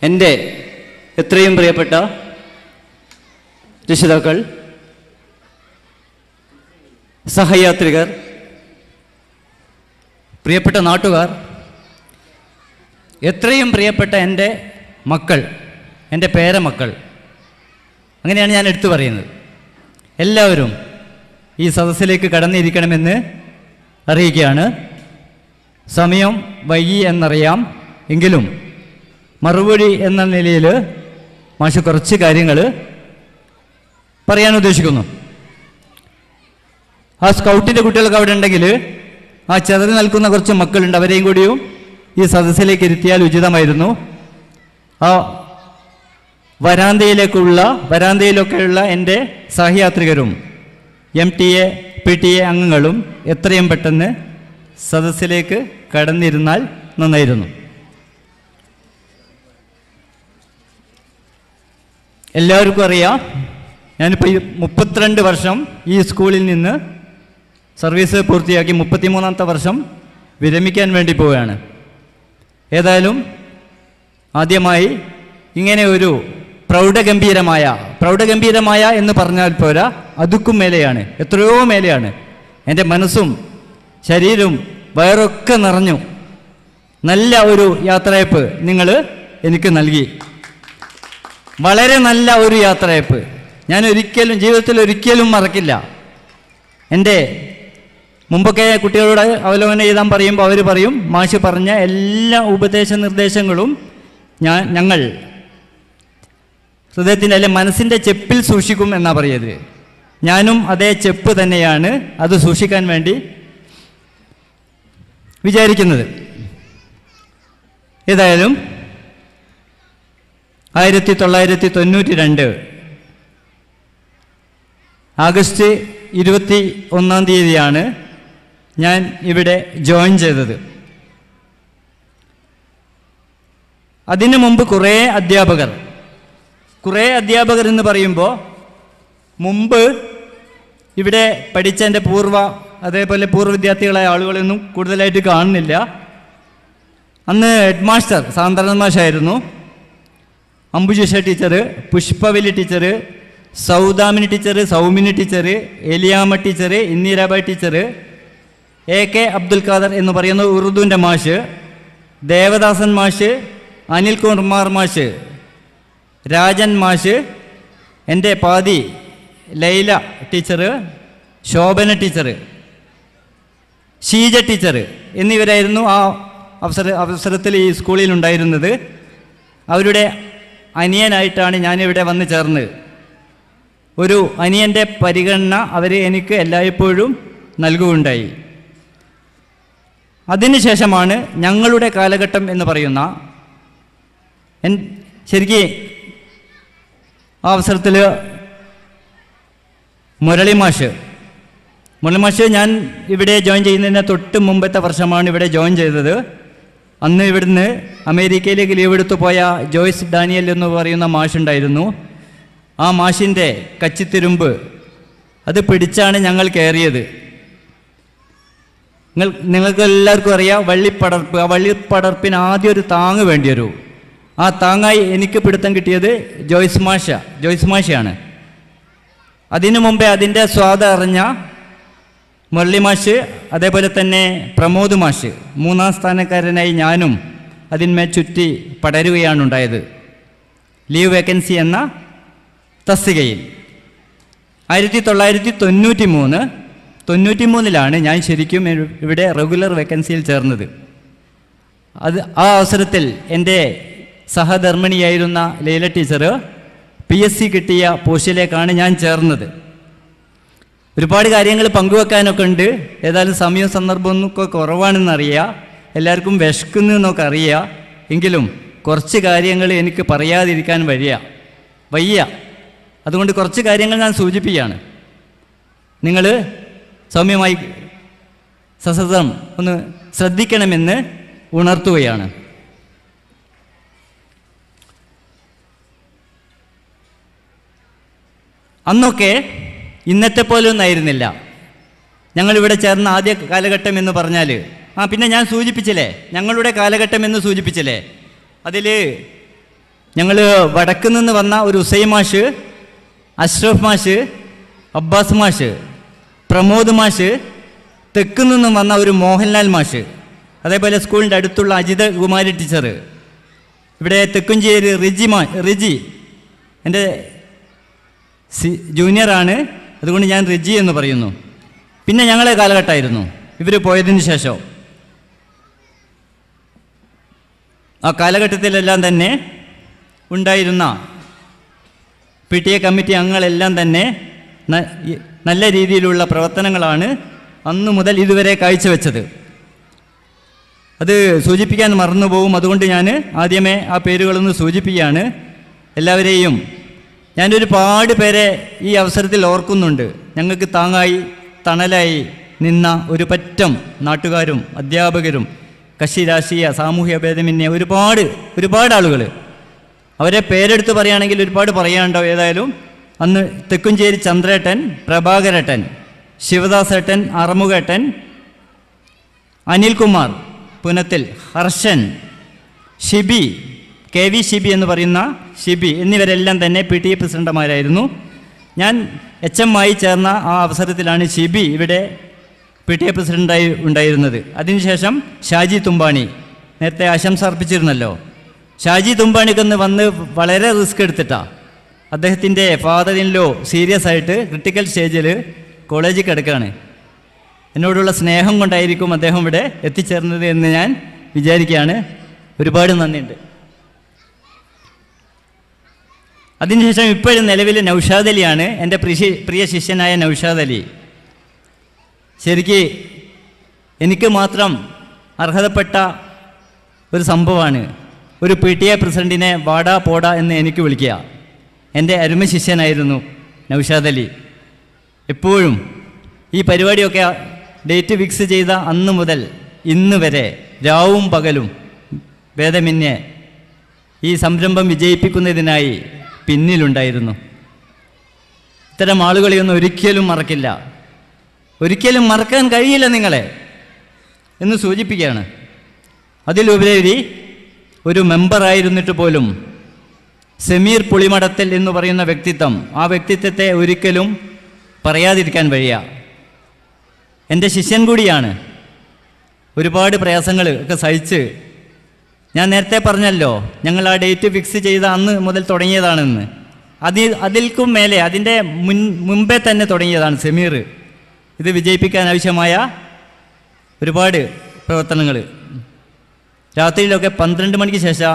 എൻ്റെ എത്രയും പ്രിയപ്പെട്ട രക്ഷിതാക്കൾ, സഹയാത്രികർ, പ്രിയപ്പെട്ട നാട്ടുകാർ, എത്രയും പ്രിയപ്പെട്ട എൻ്റെ മക്കൾ, എൻ്റെ പേരമക്കൾ, അങ്ങനെയാണ് ഞാൻ എടുത്തു പറയുന്നത്. എല്ലാവരും ഈ സദസ്സിലേക്ക് കടന്നിരിക്കണമെന്ന് അറിയിക്കുകയാണ്. സമയം വൈകി എന്നറിയാം, എങ്കിലും മറുപടി എന്ന നിലയിൽ മാഷ് കുറച്ച് കാര്യങ്ങൾ പറയാൻ ഉദ്ദേശിക്കുന്നു. ആ സ്കൗട്ടിൻ്റെ കുട്ടികൾക്ക് അവിടെ ഉണ്ടെങ്കിൽ ആ ചെതറി നിൽക്കുന്ന കുറച്ച് മക്കളുണ്ട്, അവരെയും കൂടിയും ഈ സദസ്സിലേക്ക് ഇരുത്തിയാൽ ഉചിതമായിരുന്നു. ആ വരാന്തയിലൊക്കെയുള്ള എൻ്റെ സഹയാത്രികരും MTA PTA അംഗങ്ങളും എത്രയും പെട്ടെന്ന് സദസ്സിലേക്ക് കടന്നിരുന്നാൽ നന്നായിരുന്നു. എല്ലാവർക്കും അറിയാം, ഞാനിപ്പോൾ 32 വർഷം ഈ സ്കൂളിൽ നിന്ന് സർവീസ് പൂർത്തിയാക്കി 33ാമത്തെ വർഷം വിരമിക്കാൻ വേണ്ടി പോവുകയാണ്. ഏതായാലും ആദ്യമായി ഇങ്ങനെ ഒരു പ്രൗഢഗംഭീരമായ എന്ന് പറഞ്ഞാൽ പോരാ, അതുക്കും മേലെയാണ്, എത്രയോ മേലെയാണ്. എൻ്റെ മനസ്സും ശരീരവും വയറൊക്കെ നിറഞ്ഞു. നല്ല ഒരു യാത്രയപ്പ് നിങ്ങൾ എനിക്ക് നൽകി, വളരെ നല്ല ഒരു യാത്രയപ്പ്. ഞാൻ ജീവിതത്തിൽ ഒരിക്കലും മറക്കില്ല. എൻ്റെ മുമ്പൊക്കെ കുട്ടികളോട് അവലോകനം എഴുതാൻ പറയുമ്പോൾ അവർ പറയും, മാഷ് പറഞ്ഞ എല്ലാ ഉപദേശ നിർദ്ദേശങ്ങളും ഞങ്ങൾ ഹൃദയത്തിൻ്റെ അല്ലെ മനസ്സിൻ്റെ ചെപ്പിൽ സൂക്ഷിക്കും എന്നാണ് പറയുന്നത്. ഞാനും അതേ ചെപ്പ് തന്നെയാണ് അത് സൂക്ഷിക്കാൻ വേണ്ടി വിചാരിക്കുന്നത്. ഏതായാലും 1992 ആഗസ്റ്റ് 21-ാം തീയതിയാണ് ഞാൻ ഇവിടെ ജോയിൻ ചെയ്തത്. അതിനു മുമ്പ് കുറേ അധ്യാപകർ എന്ന് പറയുമ്പോൾ മുമ്പ് ഇവിടെ പഠിച്ച എൻ്റെ അതേപോലെ പൂർവ്വ വിദ്യാർത്ഥികളായ ആളുകളൊന്നും കൂടുതലായിട്ട് കാണുന്നില്ല. അന്ന് ഹെഡ് മാസ്റ്റർ സാന്ത്വന മാഷായിരുന്നു. Ambujusha teacher, Pushpavali teacher, Saudamini teacher, Soumini teacher, Eliyamma teacher, Indirabai teacher, AK Abdul Khader എന്ന് പറയുന്ന ഉറുദുവിൻ്റെ മാഷ്, ദേവദാസൻ മാഷ്, അനിൽകുമാർ മാഷ്, രാജൻ മാഷ്, എൻ്റെ പാതി Laila teacher, Shobhana teacher, Sheeja teacher എന്നിവരായിരുന്നു ആ അവസരത്തിൽ ഈ സ്കൂളിൽ ഉണ്ടായിരുന്നത്. അവരുടെ അനിയനായിട്ടാണ് ഞാനിവിടെ വന്ന് ചേർന്നത്. ഒരു അനിയൻ്റെ പരിഗണന അവർ എനിക്ക് എല്ലായ്പ്പോഴും നൽകുകയുണ്ടായി. അതിനുശേഷമാണ് ഞങ്ങളുടെ കാലഘട്ടം എന്ന് പറയുന്ന ശരിക്കും ആ അവസരത്തിൽ മുരളി മാഷ് ഞാൻ ഇവിടെ ജോയിൻ ചെയ്യുന്നതിന് തൊട്ട് മുമ്പത്തെ വർഷമാണ് ഇവിടെ ജോയിൻ ചെയ്തത്. അന്ന് ഇവിടുന്ന് അമേരിക്കയിലേക്ക് ലീവ് എടുത്തു പോയ ജോയ്സ് ഡാനിയൽ എന്ന് പറയുന്ന മാഷുണ്ടായിരുന്നു. ആ മാഷിൻ്റെ കച്ചിത്തിരുമ്പ് അത് പിടിച്ചാണ് ഞങ്ങൾ കയറിയത്. നിങ്ങൾക്ക് എല്ലാവർക്കും അറിയാം, വള്ളിപ്പടർപ്പ്. ആ വള്ളിപ്പടർപ്പിന് ആദ്യം ഒരു താങ്ങ് വേണ്ടി വരും. ആ താങ്ങായി എനിക്ക് പിടുത്തം കിട്ടിയത് ജോയ്സ് മാഷയാണ്. അതിനു മുമ്പേ അതിൻ്റെ സ്വാദ് അറിഞ്ഞ മുരളി മാഷ്, അതേപോലെ തന്നെ പ്രമോദ് മാഷ്, 3ാം സ്ഥാനക്കാരനായി ഞാനും അതിന്മേൽ ചുറ്റി പടരുകയാണ് ഉണ്ടായത്. ലീവ് വേക്കൻസി എന്ന തസ്തികയിൽ 1993 ഞാൻ ശരിക്കും ഇവിടെ റെഗുലർ വേക്കൻസിയിൽ ചേർന്നത്. ആ അവസരത്തിൽ എൻ്റെ സഹധർമ്മിണിയായിരുന്ന ലൈല ടീച്ചർ PSC കിട്ടിയ പോസ്റ്റിലേക്കാണ് ഞാൻ ചേർന്നത്. ഒരുപാട് കാര്യങ്ങൾ പങ്കുവെക്കാനൊക്കെ ഉണ്ട്. ഏതായാലും സമയവും സന്ദർഭമൊക്കെ കുറവാണെന്നറിയാം, എല്ലാവർക്കും വിശക്കുന്നു എന്നൊക്കെ അറിയാം. എങ്കിലും കുറച്ച് കാര്യങ്ങൾ എനിക്ക് പറയാതിരിക്കാൻ വയ്യ. അതുകൊണ്ട് കുറച്ച് കാര്യങ്ങൾ ഞാൻ സൂചിപ്പിക്കുകയാണ്. നിങ്ങൾ സൗമ്യമായി സസതം ഒന്ന് ശ്രദ്ധിക്കണമെന്ന് ഉണർത്തുകയാണ്. അന്നൊക്കെ ഇന്നത്തെ പോലെ ഒന്നായിരുന്നില്ല. ഞങ്ങളിവിടെ ചേർന്ന ആദ്യ കാലഘട്ടം എന്ന് പറഞ്ഞാൽ പിന്നെ ഞാൻ സൂചിപ്പിച്ചില്ലേ, ഞങ്ങളുടെ കാലഘട്ടം എന്ന് സൂചിപ്പിച്ചില്ലേ, അതിൽ ഞങ്ങൾ വടക്ക് നിന്ന് വന്ന ഒരു ഉസൈൻ മാഷ്, അഷ്റഫ് മാഷ്, അബ്ബാസ് മാഷ്, പ്രമോദ് മാഷ്, തെക്ക് നിന്നും വന്ന ഒരു മോഹൻലാൽ മാഷ്, അതേപോലെ സ്കൂളിൻ്റെ അടുത്തുള്ള അജിത കുമാരി ടീച്ചർ, ഇവിടെ തെക്കുംചേരി റിജി എൻ്റെ ജൂനിയറാണ്, അതുകൊണ്ട് ഞാൻ റിജി എന്ന് പറയുന്നു. പിന്നെ ഞങ്ങളെ കാലഘട്ടമായിരുന്നു ഇവർ പോയതിന് ശേഷം. ആ കാലഘട്ടത്തിലെല്ലാം തന്നെ ഉണ്ടായിരുന്ന PTA കമ്മിറ്റി അംഗങ്ങളെല്ലാം തന്നെ നല്ല രീതിയിലുള്ള പ്രവർത്തനങ്ങളാണ് അന്നു മുതൽ ഇതുവരെ കാഴ്ചവെച്ചത്. അത് സൂചിപ്പിക്കാൻ മറന്നുപോകും, അതുകൊണ്ട് ഞാൻ ആദ്യമേ ആ പേരുകളൊന്ന് സൂചിപ്പിക്കുകയാണ്. എല്ലാവരെയും ഞാനൊരുപാട് പേരെ ഈ അവസരത്തിൽ ഓർക്കുന്നുണ്ട്. ഞങ്ങൾക്ക് താങ്ങായി തണലായി നിന്ന ഒരു പറ്റം നാട്ടുകാരും അധ്യാപകരും കക്ഷി രാഷ്ട്രീയ സാമൂഹ്യ ഭേദമന്യേ ഒരുപാട് ആളുകൾ. അവരെ പേരെടുത്ത് പറയുകയാണെങ്കിൽ ഒരുപാട് പറയാനുണ്ടോ. ഏതായാലും അന്ന് തെക്കുംചേരി ചന്ദ്രേട്ടൻ, പ്രഭാകരേട്ടൻ, ശിവദാസേട്ടൻ, അറമുകേട്ടൻ, അനിൽകുമാർ പുനത്തിൽ, ഹർഷൻ, ഷിബി, KV ഷിബി എന്ന് പറയുന്ന ഷിബി എന്നിവരെല്ലാം തന്നെ PTA പ്രസിഡന്റുമാരായിരുന്നു. ഞാൻ HM ആയി ചേർന്ന ആ അവസരത്തിലാണ് ഷിബി ഇവിടെ PTA പ്രസിഡൻ്റായി ഉണ്ടായിരുന്നത്. അതിനുശേഷം ഷാജി തുമ്പാണി, നേരത്തെ ആശംസ അർപ്പിച്ചിരുന്നല്ലോ. ഷാജി തുമ്പാണിക്കൊന്ന് വന്ന് വളരെ റിസ്ക് എടുത്തിട്ടാണ്. അദ്ദേഹത്തിൻ്റെ ഫാദർ ഇൻ ലോ സീരിയസ് ആയിട്ട് ക്രിട്ടിക്കൽ സ്റ്റേജിൽ കോളേജിൽ കിടക്കുകയാണ്. എന്നോടുള്ള സ്നേഹം കൊണ്ടായിരിക്കും അദ്ദേഹം ഇവിടെ എത്തിച്ചേർന്നത് എന്ന് ഞാൻ വിചാരിക്കുകയാണ്. ഒരുപാട് നന്ദിയുണ്ട്. അതിനുശേഷം ഇപ്പോഴും നിലവിൽ നൗഷാദ് അലിയാണ്, എൻ്റെ പ്രിയ ശിഷ്യനായ നൗഷാദ് അലി. ശരിക്ക് എനിക്ക് മാത്രം അർഹതപ്പെട്ട ഒരു സംഭവമാണ് ഒരു PTA പ്രസിഡൻറ്റിനെ വാടാ പോടാ എന്ന് എനിക്ക് വിളിക്കുക. എൻ്റെ അരുമ ശിഷ്യനായിരുന്നു നൗഷാദ് അലി. എപ്പോഴും ഈ പരിപാടിയൊക്കെ ഡേറ്റ് ഫിക്സ് ചെയ്ത അന്ന് മുതൽ ഇന്ന് വരെ രാവും പകലും ഭേദമന്യേ ഈ സംരംഭം വിജയിപ്പിക്കുന്നതിനായി പിന്നിലുണ്ടായിരുന്നു. ഇത്തരം ആളുകളെയൊന്നും ഒരിക്കലും മറക്കില്ല, ഒരിക്കലും മറക്കാൻ കഴിയില്ല നിങ്ങളെ എന്ന് സൂചിപ്പിക്കുകയാണ്. അതിലുപരി ഒരു മെമ്പറായിരുന്നിട്ട് പോലും സമീർ പുളിമടത്തിൽ എന്ന് പറയുന്ന വ്യക്തിത്വം, ആ വ്യക്തിത്വത്തെ ഒരിക്കലും പറയാതിരിക്കാൻ വഴിയ. എൻ്റെ ശിഷ്യൻ കൂടിയാണ്. ഒരുപാട് പ്രയാസങ്ങൾ ഒക്കെ സഹിച്ച്, ഞാൻ നേരത്തെ പറഞ്ഞല്ലോ ഞങ്ങൾ ആ ഡേറ്റ് ഫിക്സ് ചെയ്ത അന്ന് മുതൽ തുടങ്ങിയതാണെന്ന്. അതിൽക്കും മേലെ അതിൻ്റെ മുമ്പേ തന്നെ തുടങ്ങിയതാണ് സമീർ. ഇത് വിജയിപ്പിക്കാൻ ആവശ്യമായ ഒരുപാട് പ്രവർത്തനങ്ങൾ. രാത്രിയിലൊക്കെ 12 മണിക്ക് ശേഷം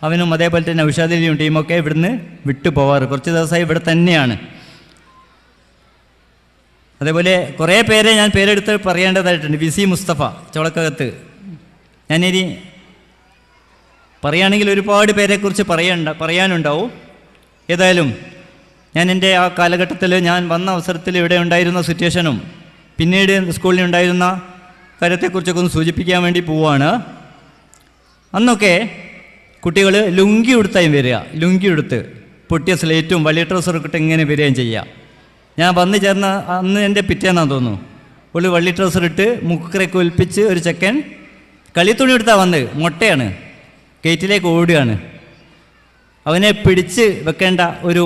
അവനും അതേപോലെ തന്നെ നൗഷാദിലിയും ടീമൊക്കെ ഇവിടുന്ന് വിട്ടു പോവാറ്. കുറച്ച് ദിവസമായി ഇവിടെ തന്നെയാണ്. അതേപോലെ കുറേ പേരെ ഞാൻ പേരെടുത്ത് പറയേണ്ടതായിട്ടുണ്ട്. VC മുസ്തഫ ചോളക്കകത്ത്. ഞാനിനി പറയുകയാണെങ്കിൽ ഒരുപാട് പേരെക്കുറിച്ച് പറയാനുണ്ടാവും. ഏതായാലും ഞാൻ എൻ്റെ ആ കാലഘട്ടത്തിൽ ഞാൻ വന്ന അവസരത്തിൽ ഇവിടെ ഉണ്ടായിരുന്ന സിറ്റുവേഷനും പിന്നീട് സ്കൂളിൽ ഉണ്ടായിരുന്ന കാര്യത്തെക്കുറിച്ചൊക്കെ ഒന്ന് സൂചിപ്പിക്കാൻ വേണ്ടി പോവുകയാണ്. അന്നൊക്കെ കുട്ടികൾ ലുങ്കി ഉടുത്തായും വരിക, ലുങ്കി ഉടുത്ത് പൊട്ടിയ സ്ലേറ്റും വലിയ ട്രൗസറൊക്കെ ഇട്ട് ഇങ്ങനെ വരികയും ചെയ്യുക. ഞാൻ വന്നു ചേർന്ന അന്ന് എൻ്റെ പിറ്റേന്നാന്ന് തോന്നുന്നു, ഒരു വള്ളി ട്രൗസർ ഇട്ട് മുക്കറൊക്കെ ഒലിപ്പിച്ച് ഒരു ചെക്കൻ കളിത്തുണി എടുത്താൽ വന്ന് മൊട്ടയാണ് ഗേറ്റിലേക്ക് ഓടുകയാണ്. അവനെ പിടിച്ച് വെക്കേണ്ട ഒരു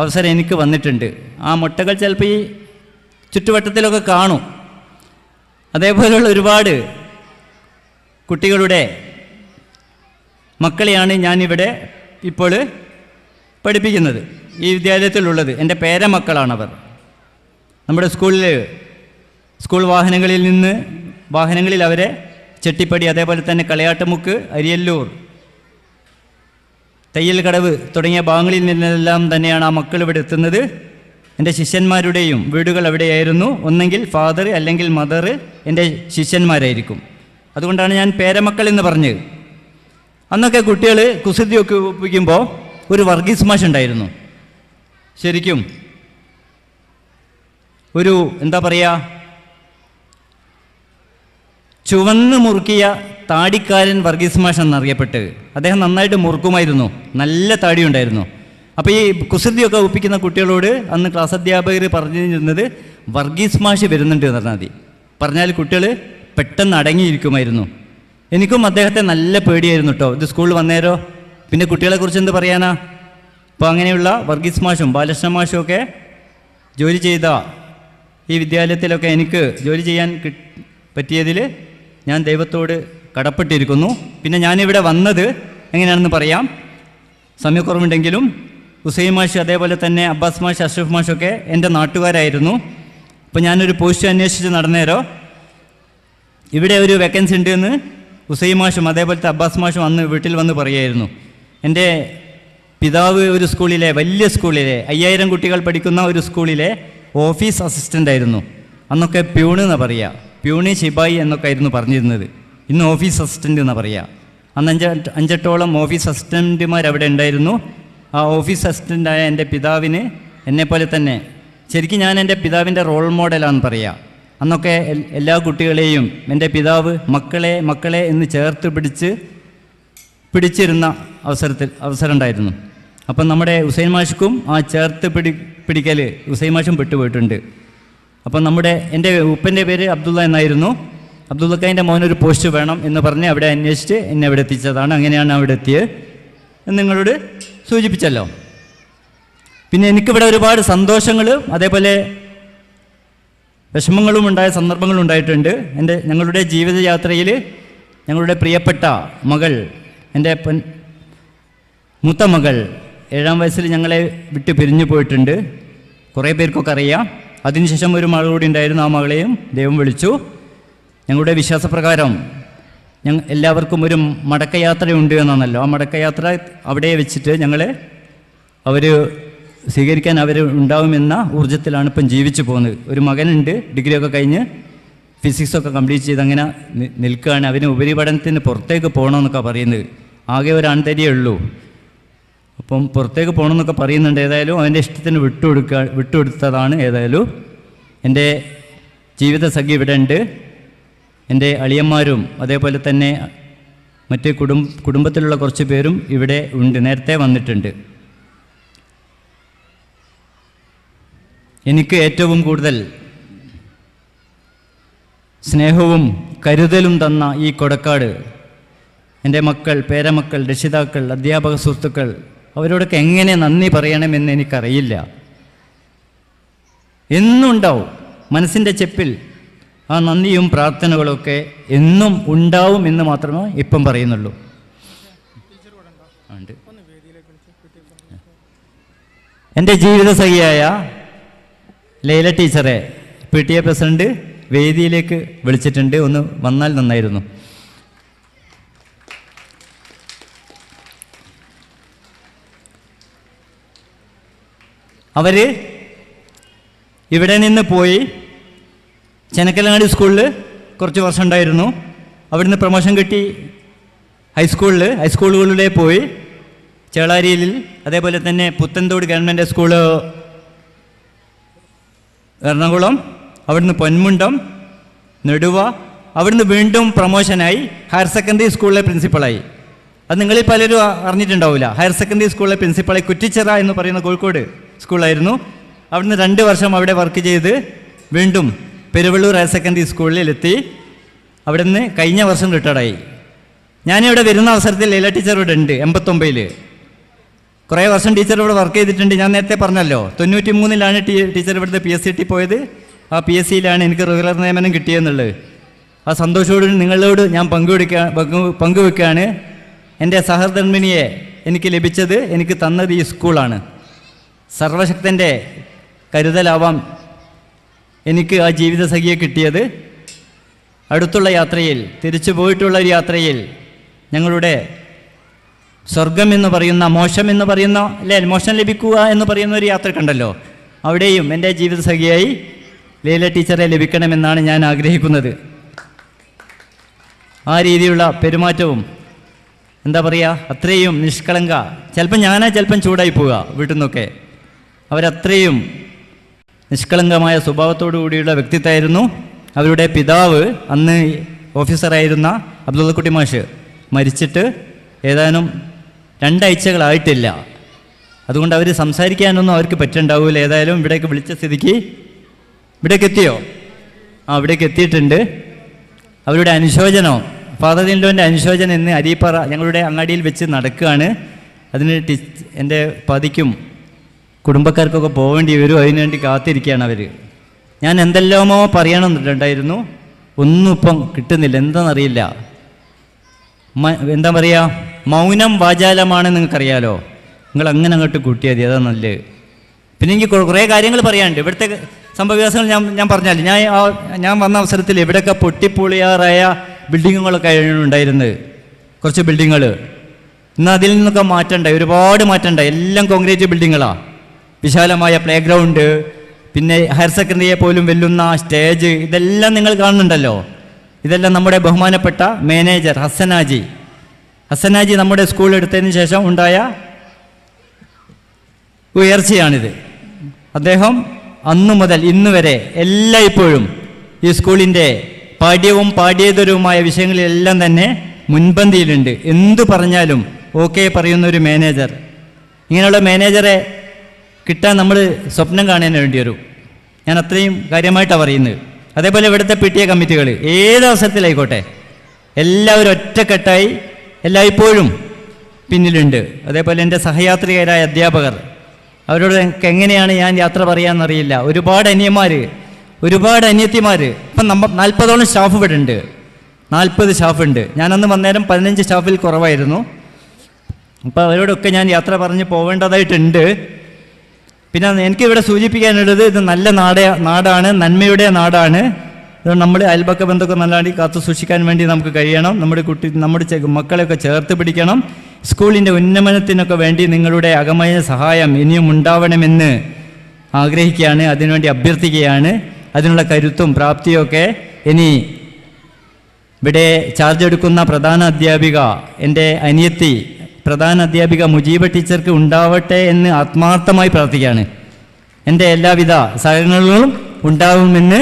അവസരം എനിക്ക് വന്നിട്ടുണ്ട്. ആ മുട്ടകൾ ചിലപ്പോൾ ഈ ചുറ്റുവട്ടത്തിലൊക്കെ കാണും. അതേപോലെയുള്ള ഒരുപാട് കുട്ടികളുടെ മക്കളെയാണ് ഞാനിവിടെ ഇപ്പോൾ പഠിപ്പിക്കുന്നത്, ഈ വിദ്യാലയത്തിലുള്ളത്. എൻ്റെ പേരമക്കളാണവർ. നമ്മുടെ സ്കൂൾ വാഹനങ്ങളിൽ അവരെ ചെട്ടിപ്പടി, അതേപോലെ തന്നെ കളയാട്ടുമുക്ക്, അരിയല്ലൂർ, തയ്യൽ കടവ് തുടങ്ങിയ ഭാഗങ്ങളിൽ നിന്നെല്ലാം തന്നെയാണ് ആ മക്കൾ ഇവിടെ എത്തുന്നത്. എൻ്റെ ശിഷ്യന്മാരുടെയും വീടുകൾ അവിടെയായിരുന്നു. ഒന്നെങ്കിൽ ഫാദർ അല്ലെങ്കിൽ മദർ എൻ്റെ ശിഷ്യന്മാരായിരിക്കും. അതുകൊണ്ടാണ് ഞാൻ പേരമക്കൾ എന്ന് പറഞ്ഞത്. അന്നൊക്കെ കുട്ടികൾ കുസൃതിയൊക്കെ ഒപ്പിക്കുമ്പോൾ ഒരു വർഗീസ് മാഷ് ഉണ്ടായിരുന്നു. ശരിക്കും ഒരു എന്താ പറയുക, ചുവന്ന് മുറുക്കിയ താടിക്കാരൻ വർഗീസ് മാഷ് എന്നറിയപ്പെട്ട്. അദ്ദേഹം നന്നായിട്ട് മുറുക്കുമായിരുന്നു, നല്ല താടിയുണ്ടായിരുന്നു. അപ്പോൾ ഈ കുസൃതിയൊക്കെ ഒപ്പിക്കുന്ന കുട്ടികളോട് അന്ന് ക്ലാസ് അധ്യാപകർ പറഞ്ഞിരുന്നത് വർഗീസ് മാഷ് വരുന്നുണ്ട് എന്ന് പറഞ്ഞാൽ മതി. പറഞ്ഞാൽ കുട്ടികൾ പെട്ടെന്ന് അടങ്ങിയിരിക്കുമായിരുന്നു. എനിക്കും അദ്ദേഹത്തെ നല്ല പേടിയായിരുന്നു കേട്ടോ. ഇത് സ്കൂളിൽ വന്നേരോ പിന്നെ കുട്ടികളെക്കുറിച്ച് എന്ത് പറയാനാ? അപ്പോൾ അങ്ങനെയുള്ള വർഗീസ് മാഷും ബാലകൃഷ്ണ മാഷും ഒക്കെ ജോലി ചെയ്ത ഈ വിദ്യാലയത്തിലൊക്കെ എനിക്ക് ജോലി ചെയ്യാൻ പറ്റിയതിൽ ഞാൻ ദൈവത്തോട് കടപ്പെട്ടിരിക്കുന്നു. പിന്നെ ഞാനിവിടെ വന്നത് എങ്ങനെയാണെന്ന് പറയാം. സമയക്കുറവുണ്ടെങ്കിലും ഹുസൈൻ മാഷ്, അതേപോലെ തന്നെ അബ്ബാസ് മാഷ്, അഷ്റഫ് മാഷൊക്കെ എൻ്റെ നാട്ടുകാരായിരുന്നു. അപ്പോൾ ഞാനൊരു പോസ്റ്റ് അന്വേഷിച്ച് നടന്നേരോ ഇവിടെ ഒരു വേക്കൻസി ഉണ്ട് എന്ന് ഹുസൈൻ മാഷും അതേപോലത്തെ അബ്ബാസ് മാഷും അന്ന് വീട്ടിൽ വന്ന് പറയുമായിരുന്നു. എൻ്റെ പിതാവ് ഒരു സ്കൂളിലെ, വലിയ സ്കൂളിലെ 5000 കുട്ടികൾ പഠിക്കുന്ന ഒരു സ്കൂളിലെ ഓഫീസ് അസിസ്റ്റൻ്റ് ആയിരുന്നു. അന്നൊക്കെ പ്യൂണ് എന്നാണ് പറയുക, പ്യൂണ് ശിപായി എന്നൊക്കെ ആയിരുന്നു പറഞ്ഞിരുന്നത്. ഇന്ന് ഓഫീസ് അസിസ്റ്റൻ്റ് എന്നാണ് പറയുക. അന്ന് അഞ്ചെട്ടോളം ഓഫീസ് അസിസ്റ്റൻറ്റുമാർ അവിടെ ഉണ്ടായിരുന്നു. ആ ഓഫീസ് അസിസ്റ്റൻ്റായ എൻ്റെ പിതാവിന് എന്നെപ്പോലെ തന്നെ ശരിക്കും ഞാൻ എൻ്റെ പിതാവിൻ്റെ റോൾ മോഡലാണെന്ന് പറയുക. അന്നൊക്കെ എല്ലാ കുട്ടികളെയും എൻ്റെ പിതാവ് മക്കളെ മക്കളെ എന്ന് ചേർത്ത് പിടിച്ചിരുന്ന അവസരം ഉണ്ടായിരുന്നു. അപ്പം നമ്മുടെ ഹുസൈൻ മാഷ്ക്കും ആ ചേർത്ത് പിടിക്കൽ ഹുസൈൻ മാഷും പെട്ടുപോയിട്ടുണ്ട്. അപ്പം എൻ്റെ ഉപ്പൻ്റെ പേര് അബ്ദുള്ള എന്നായിരുന്നു. അബ്ദുള്ളക്കാൻ്റെ മോനൊരു പോസ്റ്റ് വേണം എന്ന് പറഞ്ഞ് അവിടെ അന്വേഷിച്ച് എന്നെ അവിടെ എത്തിച്ചതാണ്. അങ്ങനെയാണ് അവിടെ എത്തിയത് എന്ന് നിങ്ങളോട് സൂചിപ്പിച്ചല്ലോ. പിന്നെ എനിക്കിവിടെ ഒരുപാട് സന്തോഷങ്ങൾ അതേപോലെ വിഷമങ്ങളും ഉണ്ടായ സന്ദർഭങ്ങളും ഉണ്ടായിട്ടുണ്ട്. ഞങ്ങളുടെ ജീവിതയാത്രയിൽ ഞങ്ങളുടെ പ്രിയപ്പെട്ട മകൾ, എൻ്റെ മൂത്ത മകൾ 7ാം വയസ്സിൽ ഞങ്ങളെ വിട്ട് പിരിഞ്ഞു പോയിട്ടുണ്ട്. കുറേ പേർക്കൊക്കെ അറിയാം. അതിനുശേഷം ഒരു മകൾ കൂടി ഉണ്ടായിരുന്നു. ആ മകളെയും ദൈവം വിളിച്ചു. ഞങ്ങളുടെ വിശ്വാസപ്രകാരം എല്ലാവർക്കും ഒരു മടക്കയാത്രയുണ്ട് എന്നാണല്ലോ. ആ മടക്കയാത്ര അവിടെ വെച്ചിട്ട് അവർ സ്വീകരിക്കാൻ ഉണ്ടാവുമെന്ന ഊർജ്ജത്തിലാണ് ഇപ്പം ജീവിച്ചു പോകുന്നത്. ഒരു മകനുണ്ട്, ഡിഗ്രിയൊക്കെ കഴിഞ്ഞ് ഫിസിക്സൊക്കെ കംപ്ലീറ്റ് ചെയ്ത് അങ്ങനെ നിൽക്കുകയാണ്. അവന് ഉപരിപഠനത്തിന് പുറത്തേക്ക് പോകണമെന്നൊക്കെ പറയുന്നത്. ആകെ ഒരു ആൺതരിയേ ഉള്ളൂ. അപ്പം പുറത്തേക്ക് പോകണമെന്നൊക്കെ പറയുന്നുണ്ട്. ഏതായാലും അവൻ്റെ ഇഷ്ടത്തിന് വിട്ടുകൊടുത്തതാണ്. ഏതായാലും എൻ്റെ ജീവിതസഖി ഇവിടെ ഉണ്ട്. എൻ്റെ അളിയന്മാരും അതേപോലെ തന്നെ മറ്റ് കുടുംബത്തിലുള്ള കുറച്ച് പേരും ഇവിടെ ഉണ്ട്, നേരത്തെ വന്നിട്ടുണ്ട്. എനിക്ക് ഏറ്റവും കൂടുതൽ സ്നേഹവും കരുതലും തന്ന ഈ കൊടക്കാട്, എൻ്റെ മക്കൾ, പേരമക്കൾ, രക്ഷിതാക്കൾ, അധ്യാപക സുഹൃത്തുക്കൾ, അവരോടൊക്കെ എങ്ങനെ നന്ദി പറയണമെന്ന് എനിക്കറിയില്ല. എന്നും ഉണ്ടാവും മനസ്സിൻ്റെ ചെപ്പിൽ ആ നന്ദിയും പ്രാർത്ഥനകളൊക്കെ എന്നും ഉണ്ടാവും എന്ന് മാത്രമേ ഇപ്പം പറയുന്നുള്ളൂ. എൻ്റെ ജീവിതസഖിയായ ലൈല ടീച്ചറെ PTA പ്രസിഡന്റ് വേദിയിലേക്ക് വിളിച്ചിട്ടുണ്ട്. ഒന്ന് വന്നാൽ നന്നായിരുന്നു. അവർ ഇവിടെ നിന്ന് പോയി ചെനക്കലങ്ങാടി സ്കൂളിൽ കുറച്ച് വർഷം ഉണ്ടായിരുന്നു. അവിടുന്ന് പ്രൊമോഷൻ കിട്ടി ഹൈസ്കൂളുകളിലേ പോയി. ചേളാരിയിൽ, അതേപോലെ തന്നെ പുത്തൻതോട് ഗവൺമെൻറ് സ്കൂള് എറണാകുളം, അവിടുന്ന് പൊന്മുണ്ടം, നെടുവ, അവിടുന്ന് വീണ്ടും പ്രൊമോഷനായി ഹയർ സെക്കൻഡറി സ്കൂളിലെ പ്രിൻസിപ്പളായി. അത് നിങ്ങളിൽ പലരും അറിഞ്ഞിട്ടുണ്ടാവില്ല. ഹയർ സെക്കൻഡറി സ്കൂളിലെ പ്രിൻസിപ്പളായി കുറ്റിച്ചിറ എന്ന് പറയുന്ന കോഴിക്കോട് സ്കൂളായിരുന്നു. അവിടുന്ന് 2 വർഷം അവിടെ വർക്ക് ചെയ്ത് വീണ്ടും പെരുവള്ളൂർ ഹയർ സെക്കൻഡറി സ്കൂളിലെത്തി. അവിടുന്ന് കഴിഞ്ഞ വർഷം റിട്ടയർഡായി. ഞാനിവിടെ വരുന്ന അവസരത്തിൽ ലൈല ടീച്ചർ ഇവിടെ ഉണ്ട്. 89 കുറേ വർഷം ടീച്ചർ ഇവിടെ വർക്ക് ചെയ്തിട്ടുണ്ട്. ഞാൻ നേരത്തെ പറഞ്ഞല്ലോ, 93-ലാണ് ടീച്ചർ ഇവിടുത്തെ PSCT പോയത്. ആ PSCയിലാണ് എനിക്ക് റെഗുലർ നിയമനം കിട്ടിയെന്നുള്ളത്. ആ സന്തോഷത്തോട് നിങ്ങളോട് ഞാൻ പങ്കുവെക്കുകയാണ്. എൻ്റെ സഹധർമ്മിണിയെ എനിക്ക് ലഭിച്ചത്, എനിക്ക് തന്നത് ഈ സ്കൂളാണ്. സർവശക്തൻ്റെ കരുതലാവാം എനിക്ക് ആ ജീവിതസഖിയെ കിട്ടിയത്. അടുത്തുള്ള യാത്രയിൽ, തിരിച്ചു പോയിട്ടുള്ള ഒരു യാത്രയിൽ, ഞങ്ങളുടെ സ്വർഗം എന്ന് പറയുന്ന, മോശം എന്ന് പറയുന്ന, അല്ലേ, മോശം ലഭിക്കുക എന്ന് പറയുന്ന ഒരു യാത്ര കണ്ടല്ലോ, അവിടെയും എൻ്റെ ജീവിതസഖിയായി ലൈല ടീച്ചറെ ലഭിക്കണമെന്നാണ് ഞാൻ ആഗ്രഹിക്കുന്നത്. ആ രീതിയിലുള്ള പെരുമാറ്റവും, എന്താ പറയുക, അത്രയും നിഷ്കളങ്ക, ചിലപ്പം ചൂടായി പോവുക വീട്ടിൽ നിന്നൊക്കെ. അവരത്രയും നിഷ്കളങ്കമായ സ്വഭാവത്തോടു കൂടിയുള്ള വ്യക്തിത്വമായിരുന്നു. അവരുടെ പിതാവ് അന്ന് ഓഫീസറായിരുന്ന അബ്ദുള്ളക്കുട്ടി മാഷ് മരിച്ചിട്ട് ഏതാനും 2 ആഴ്ചകളായിട്ടില്ല. അതുകൊണ്ട് അവർ സംസാരിക്കാനൊന്നും അവർക്ക് പറ്റുണ്ടാവില്ല. ഏതായാലും ഇവിടേക്ക് വിളിച്ച സ്ഥിതിക്ക് ഇവിടേക്ക് എത്തിയോ? ഇവിടേക്ക് എത്തിയിട്ടുണ്ട്. അവരുടെ അനുശോചനം, ഫാദർ ഇൻ ലോൻ്റെ അനുശോചനം ഇന്ന് അരീപ്പാറ ഞങ്ങളുടെ അങ്ങാടിയിൽ വെച്ച് നടക്കുകയാണ്. അതിന് എൻ്റെ പതിക്കും കുടുംബക്കാർക്കൊക്കെ പോകേണ്ടി വരും. അതിനുവേണ്ടി കാത്തിരിക്കുകയാണ് അവർ. ഞാൻ എന്തെല്ലാമോ പറയണമെന്നുണ്ടായിരുന്നു, ഒന്നും ഇപ്പം കിട്ടുന്നില്ല. എന്താണെന്നറിയില്ല. എന്താ പറയുക, മൗനം വാചാലമാണ്, നിങ്ങൾക്കറിയാലോ. നിങ്ങൾ അങ്ങനെ അങ്ങോട്ട് കൂട്ടിയാൽ മതി, അതാണ് നല്ലത്. പിന്നെ എനിക്ക് കുറേ കാര്യങ്ങൾ പറയാനുണ്ട്. ഇവിടുത്തെ സംഭവവികാസങ്ങൾ ഞാൻ പറഞ്ഞാൽ, ഞാൻ വന്ന അവസരത്തിൽ ഇവിടെയൊക്കെ പൊട്ടിപ്പൊളിയാറായ ബിൽഡിങ്ങുകളൊക്കെ ഉണ്ടായിരുന്നത്, കുറച്ച് ബിൽഡിങ്ങുകൾ. ഇന്ന് അതിൽ നിന്നൊക്കെ മാറ്റമുണ്ടായി, ഒരുപാട് മാറ്റമുണ്ടായി. എല്ലാം കോൺക്രീറ്റ് ബിൽഡിങ്ങുകളാണ്. വിശാലമായ പ്ലേ ഗ്രൗണ്ട്, പിന്നെ ഹയർ സെക്കൻഡറിയെ പോലും വെല്ലുന്ന സ്റ്റേജ്, ഇതെല്ലാം നിങ്ങൾ കാണുന്നുണ്ടല്ലോ. ഇതെല്ലാം നമ്മുടെ ബഹുമാനപ്പെട്ട മാനേജർ ഹസനാജി നമ്മുടെ സ്കൂൾ എടുത്തതിന് ശേഷം ഉണ്ടായ ഉയർച്ചയാണിത്. അദ്ദേഹം അന്നു മുതൽ ഇന്ന് വരെ എല്ലായ്പ്പോഴും ഈ സ്കൂളിൻ്റെ പാഠ്യവും പാഠ്യേതരവുമായ വിഷയങ്ങളിലെല്ലാം തന്നെ മുൻപന്തിയിലുണ്ട്. എന്തു പറഞ്ഞാലും ഓക്കെ പറയുന്ന ഒരു മാനേജർ. ഇങ്ങനെയുള്ള മാനേജറെ കിട്ടാൻ നമ്മൾ സ്വപ്നം കാണാൻ വേണ്ടി വരും. ഞാൻ അത്രയും കാര്യമായിട്ടാണ് പറയുന്നത്. അതേപോലെ ഇവിടുത്തെ PTA കമ്മിറ്റികൾ ഏത് അവസരത്തിലായിക്കോട്ടെ എല്ലാവരും ഒറ്റക്കെട്ടായി എല്ലായ്പ്പോഴും പിന്നിലുണ്ട്. അതേപോലെ എൻ്റെ സഹയാത്രികരായ അധ്യാപകർ, അവരോട് എങ്ങനെയാണ് ഞാൻ യാത്ര പറയാമെന്നറിയില്ല. ഒരുപാട് അനിയന്മാർ, ഒരുപാട് അനിയത്തിമാർ. ഇപ്പം 40ഓളം സ്റ്റാഫ് ഇവിടെ ഉണ്ട്, 40 സ്റ്റാഫുണ്ട്. ഞാനന്ന് വന്നേരം 15 സ്റ്റാഫിൽ കുറവായിരുന്നു. അപ്പോൾ അവരോടൊക്കെ ഞാൻ യാത്ര പറഞ്ഞ് പോവേണ്ടതായിട്ടുണ്ട്. പിന്നെ എനിക്കിവിടെ സൂചിപ്പിക്കാനുള്ളത്, ഇത് നല്ല നാടാണ്, നന്മയുടെ നാടാണ്. അതുകൊണ്ട് നമ്മൾ അയൽപക്ക ബന്ധമൊക്കെ നല്ലതായി കാത്തു സൂക്ഷിക്കാൻ വേണ്ടി നമുക്ക് കഴിയണം. നമ്മുടെ മക്കളെയൊക്കെ ചേർത്ത് പിടിക്കണം. സ്കൂളിൻ്റെ ഉന്നമനത്തിനൊക്കെ വേണ്ടി നിങ്ങളുടെ അകമയ സഹായം ഇനിയും ഉണ്ടാവണമെന്ന് ആഗ്രഹിക്കുകയാണ്, അതിനുവേണ്ടി അഭ്യർത്ഥിക്കുകയാണ്. അതിനുള്ള കരുത്തും പ്രാപ്തിയും ഒക്കെ ഇനി ഇവിടെ ചാർജ് എടുക്കുന്ന പ്രധാന അധ്യാപിക, എൻ്റെ അനിയത്തി പ്രധാന അധ്യാപിക മുജീബ ടീച്ചർക്ക് ഉണ്ടാവട്ടെ എന്ന് ആത്മാർത്ഥമായി പ്രാർത്ഥിക്കുകയാണ്. എൻ്റെ എല്ലാവിധ സഹകരണങ്ങളും ഉണ്ടാവുമെന്ന്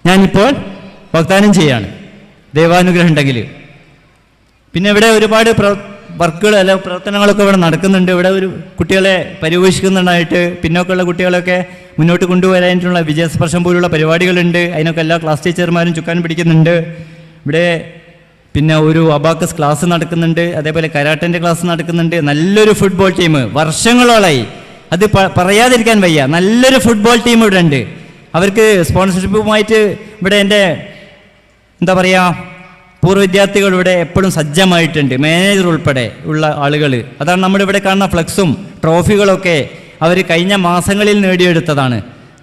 ഞാനിപ്പോൾ വാഗ്ദാനം ചെയ്യാണ്, ദൈവാനുഗ്രഹം ഉണ്ടെങ്കിൽ. പിന്നെ ഇവിടെ ഒരുപാട് വർക്കുകൾ അല്ല പ്രവർത്തനങ്ങളൊക്കെ ഇവിടെ നടക്കുന്നുണ്ട്. ഇവിടെ ഒരു കുട്ടികളെ പരിപോഷിക്കുന്നതായിട്ട് പിന്നോക്കമുള്ള കുട്ടികളൊക്കെ മുന്നോട്ട് കൊണ്ടുവരാനായിട്ടുള്ള വിജയസ്പർശം പോലുള്ള പരിപാടികളുണ്ട്. അതിനൊക്കെ എല്ലാ ക്ലാസ് ടീച്ചർമാരും ചുക്കാൻ പിടിക്കുന്നുണ്ട്. ഇവിടെ പിന്നെ ഒരു അബാക്കസ് ക്ലാസ് നടക്കുന്നുണ്ട്, അതേപോലെ കരാട്ടൻ്റെ ക്ലാസ് നടക്കുന്നുണ്ട്. നല്ലൊരു ഫുട്ബോൾ ടീം വർഷങ്ങളോളായി, അത് പറയാതിരിക്കാൻ വയ്യ. നല്ലൊരു ഫുട്ബോൾ ടീം ഇവിടെ ഉണ്ട്. അവർക്ക് സ്പോൺസർഷിപ്പുമായിട്ട് ഇവിടെ എൻ്റെ എന്താ പറയുക പൂർവ്വ വിദ്യാർത്ഥികൾ ഇവിടെ എപ്പോഴും സജ്ജമായിട്ടുണ്ട്, മാനേജർ ഉൾപ്പെടെ ഉള്ള ആളുകൾ. അതാണ് നമ്മുടെ ഇവിടെ കാണുന്ന ഫ്ലക്സും ട്രോഫികളൊക്കെ അവർ കഴിഞ്ഞ മാസങ്ങളിൽ നേടിയെടുത്തതാണ്.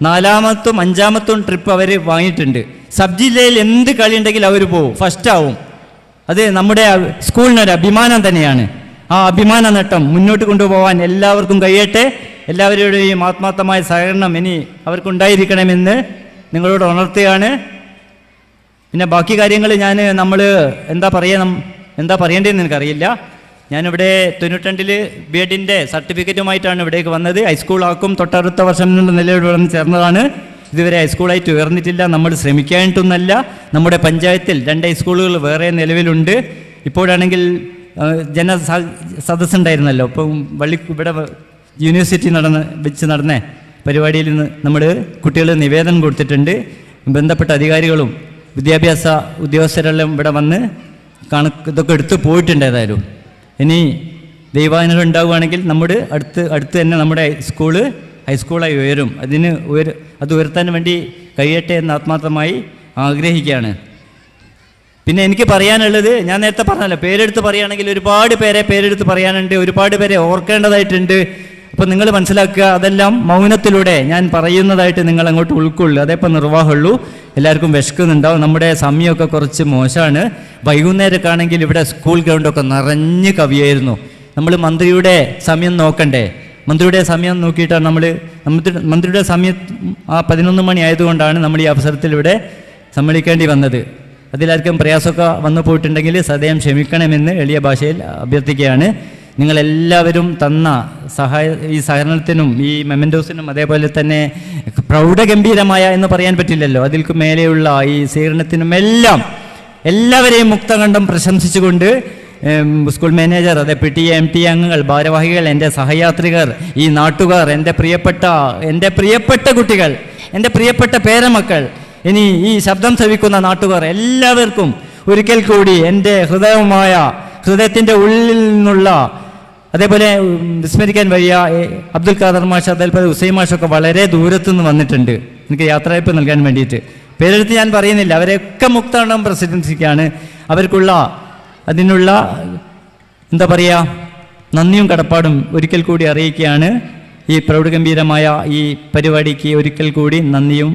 4ാമത്തും 5ാമത്തും ട്രിപ്പ് അവർ വാങ്ങിയിട്ടുണ്ട്. സബ് ജില്ലയിൽ എന്ത് കളി ഉണ്ടെങ്കിൽ അവർ പോവും, ഫസ്റ്റാവും. അത് നമ്മുടെ സ്കൂളിനൊരു അഭിമാനം തന്നെയാണ്. ആ അഭിമാന നേട്ടം മുന്നോട്ട് കൊണ്ടുപോകാൻ എല്ലാവർക്കും കഴിയട്ടെ. എല്ലാവരുടെയും ആത്മാർത്ഥമായ സഹകരണം ഇനി അവർക്കുണ്ടായിരിക്കണമെന്ന് നിങ്ങളോട് ഉണർത്തുകയാണ്. പിന്നെ ബാക്കി കാര്യങ്ങൾ നമ്മൾ എന്താ പറയേണ്ടതെന്ന് എനിക്കറിയില്ല. ഞാനിവിടെ 92 B.Edന്റെ സർട്ടിഫിക്കറ്റുമായിട്ടാണ് ഇവിടേക്ക് വന്നത്. ഹൈസ്കൂളാക്കും തൊട്ടടുത്ത വർഷം എന്നുള്ള നിലയിൽ വന്ന് ചേർന്നതാണ്. ഇതുവരെ ഹൈസ്കൂളായിട്ട് ഉയർന്നിട്ടില്ല. നമ്മൾ ശ്രമിക്കാനായിട്ടൊന്നല്ല. നമ്മുടെ പഞ്ചായത്തിൽ 2 ഹൈസ്കൂളുകൾ വേറെ നിലവിലുണ്ട്. ഇപ്പോഴാണെങ്കിൽ സദസ്സുണ്ടായിരുന്നല്ലോ. ഇപ്പം ഇവിടെ യൂണിവേഴ്സിറ്റി വെച്ച് നടന്ന പരിപാടിയിൽ നിന്ന് നമ്മൾ കുട്ടികൾ നിവേദനം കൊടുത്തിട്ടുണ്ട്. ബന്ധപ്പെട്ട അധികാരികളും വിദ്യാഭ്യാസ ഉദ്യോഗസ്ഥരെല്ലാം ഇവിടെ വന്ന് ഇതൊക്കെ എടുത്ത് പോയിട്ടുണ്ട്. ഏതായാലും ഇനി ദൈവാനുഗ്രഹം ഉണ്ടാവുകയാണെങ്കിൽ നമ്മുടെ അടുത്ത് തന്നെ നമ്മുടെ ഹൈസ്കൂളായി ഉയരും. അത് ഉയർത്താൻ വേണ്ടി കഴിയട്ടെ എന്ന് ആത്മാർത്ഥമായി ആഗ്രഹിക്കുകയാണ്. പിന്നെ എനിക്ക് പറയാനുള്ളത്, ഞാൻ നേരത്തെ പറഞ്ഞല്ലോ, പേരെടുത്ത് പറയുകയാണെങ്കിൽ ഒരുപാട് പേരെടുത്ത് പറയാനുണ്ട്, ഒരുപാട് പേരെ ഓർക്കേണ്ടതായിട്ടുണ്ട്. അപ്പോൾ നിങ്ങൾ മനസ്സിലാക്കുക, അതെല്ലാം മൗനത്തിലൂടെ ഞാൻ പറയുന്നതായിട്ട് നിങ്ങൾ അങ്ങോട്ട് ഉൾക്കൊള്ളുക. അതേപ്പോൾ നിർവാഹമുള്ളൂ. എല്ലാവർക്കും വിശക്കുന്നുണ്ടാവും. നമ്മുടെ സമയമൊക്കെ കുറച്ച് മോശമാണ്. വൈകുന്നേരമൊക്കെ ആണെങ്കിൽ ഇവിടെ സ്കൂൾ ഗ്രൗണ്ടൊക്കെ നിറഞ്ഞ് കവിയായിരുന്നു. നമ്മൾ മന്ത്രിയുടെ സമയം നോക്കണ്ടേ? മന്ത്രിയുടെ സമയം നോക്കിയിട്ടാണ് മന്ത്രിയുടെ സമയം 11 മണി ആയതുകൊണ്ടാണ് നമ്മൾ ഈ അവസരത്തിൽ ഇവിടെ സമ്മേളിക്കേണ്ടി വന്നത്. അതിലാർക്കും പ്രയാസമൊക്കെ വന്നു പോയിട്ടുണ്ടെങ്കിൽ സദയം ക്ഷമിക്കണമെന്ന് എളിയ ഭാഷയിൽ അഭ്യർത്ഥിക്കുകയാണ്. നിങ്ങളെല്ലാവരും തന്ന ഈ സഹകരണത്തിനും ഈ മെമൻറ്റോസിനും അതേപോലെ തന്നെ പ്രൗഢഗംഭീരമായ എന്ന് പറയാൻ പറ്റില്ലല്ലോ, അതിൽക്ക് മേലെയുള്ള ഈ സ്വീകരണത്തിനും എല്ലാവരെയും മുക്തകണ്ഠം പ്രശംസിച്ചുകൊണ്ട് സ്കൂൾ മാനേജർ, അതെ PTA MTA അംഗങ്ങൾ, ഭാരവാഹികൾ, എൻ്റെ സഹയാത്രികർ, ഈ നാട്ടുകാർ, എൻ്റെ പ്രിയപ്പെട്ട കുട്ടികൾ, എൻ്റെ പ്രിയപ്പെട്ട പേരമക്കൾ, ഇനി ഈ ശബ്ദം ശ്രവിക്കുന്ന നാട്ടുകാർ എല്ലാവർക്കും ഒരിക്കൽ കൂടി എൻ്റെ ഹൃദയമായ ഹൃദയത്തിൻ്റെ ഉള്ളിൽ നിന്നുള്ള, അതേപോലെ വിസ്മരിക്കാൻ വയ്യ അബ്ദുൽ ഖാദർ മാഷ്, അതേപോലെ ഹുസൈൻ മാഷൊക്കെ വളരെ ദൂരത്തുനിന്ന് വന്നിട്ടുണ്ട് എനിക്ക് യാത്രയപ്പ് നൽകാൻ വേണ്ടിയിട്ട്. പേരെടുത്ത് ഞാൻ പറയുന്നില്ല, അവരെയൊക്കെ മുക്തമണ്ഡലം പ്രസിഡൻസിക്കാണ്. അവർക്കുള്ള അതിനുള്ള എന്താ പറയുക നന്ദിയും കടപ്പാടും ഒരിക്കൽ കൂടി അറിയിക്കുകയാണ്. ഈ പ്രൗഢഗംഭീരമായ ഈ പരിപാടിക്ക് ഒരിക്കൽ കൂടി നന്ദിയും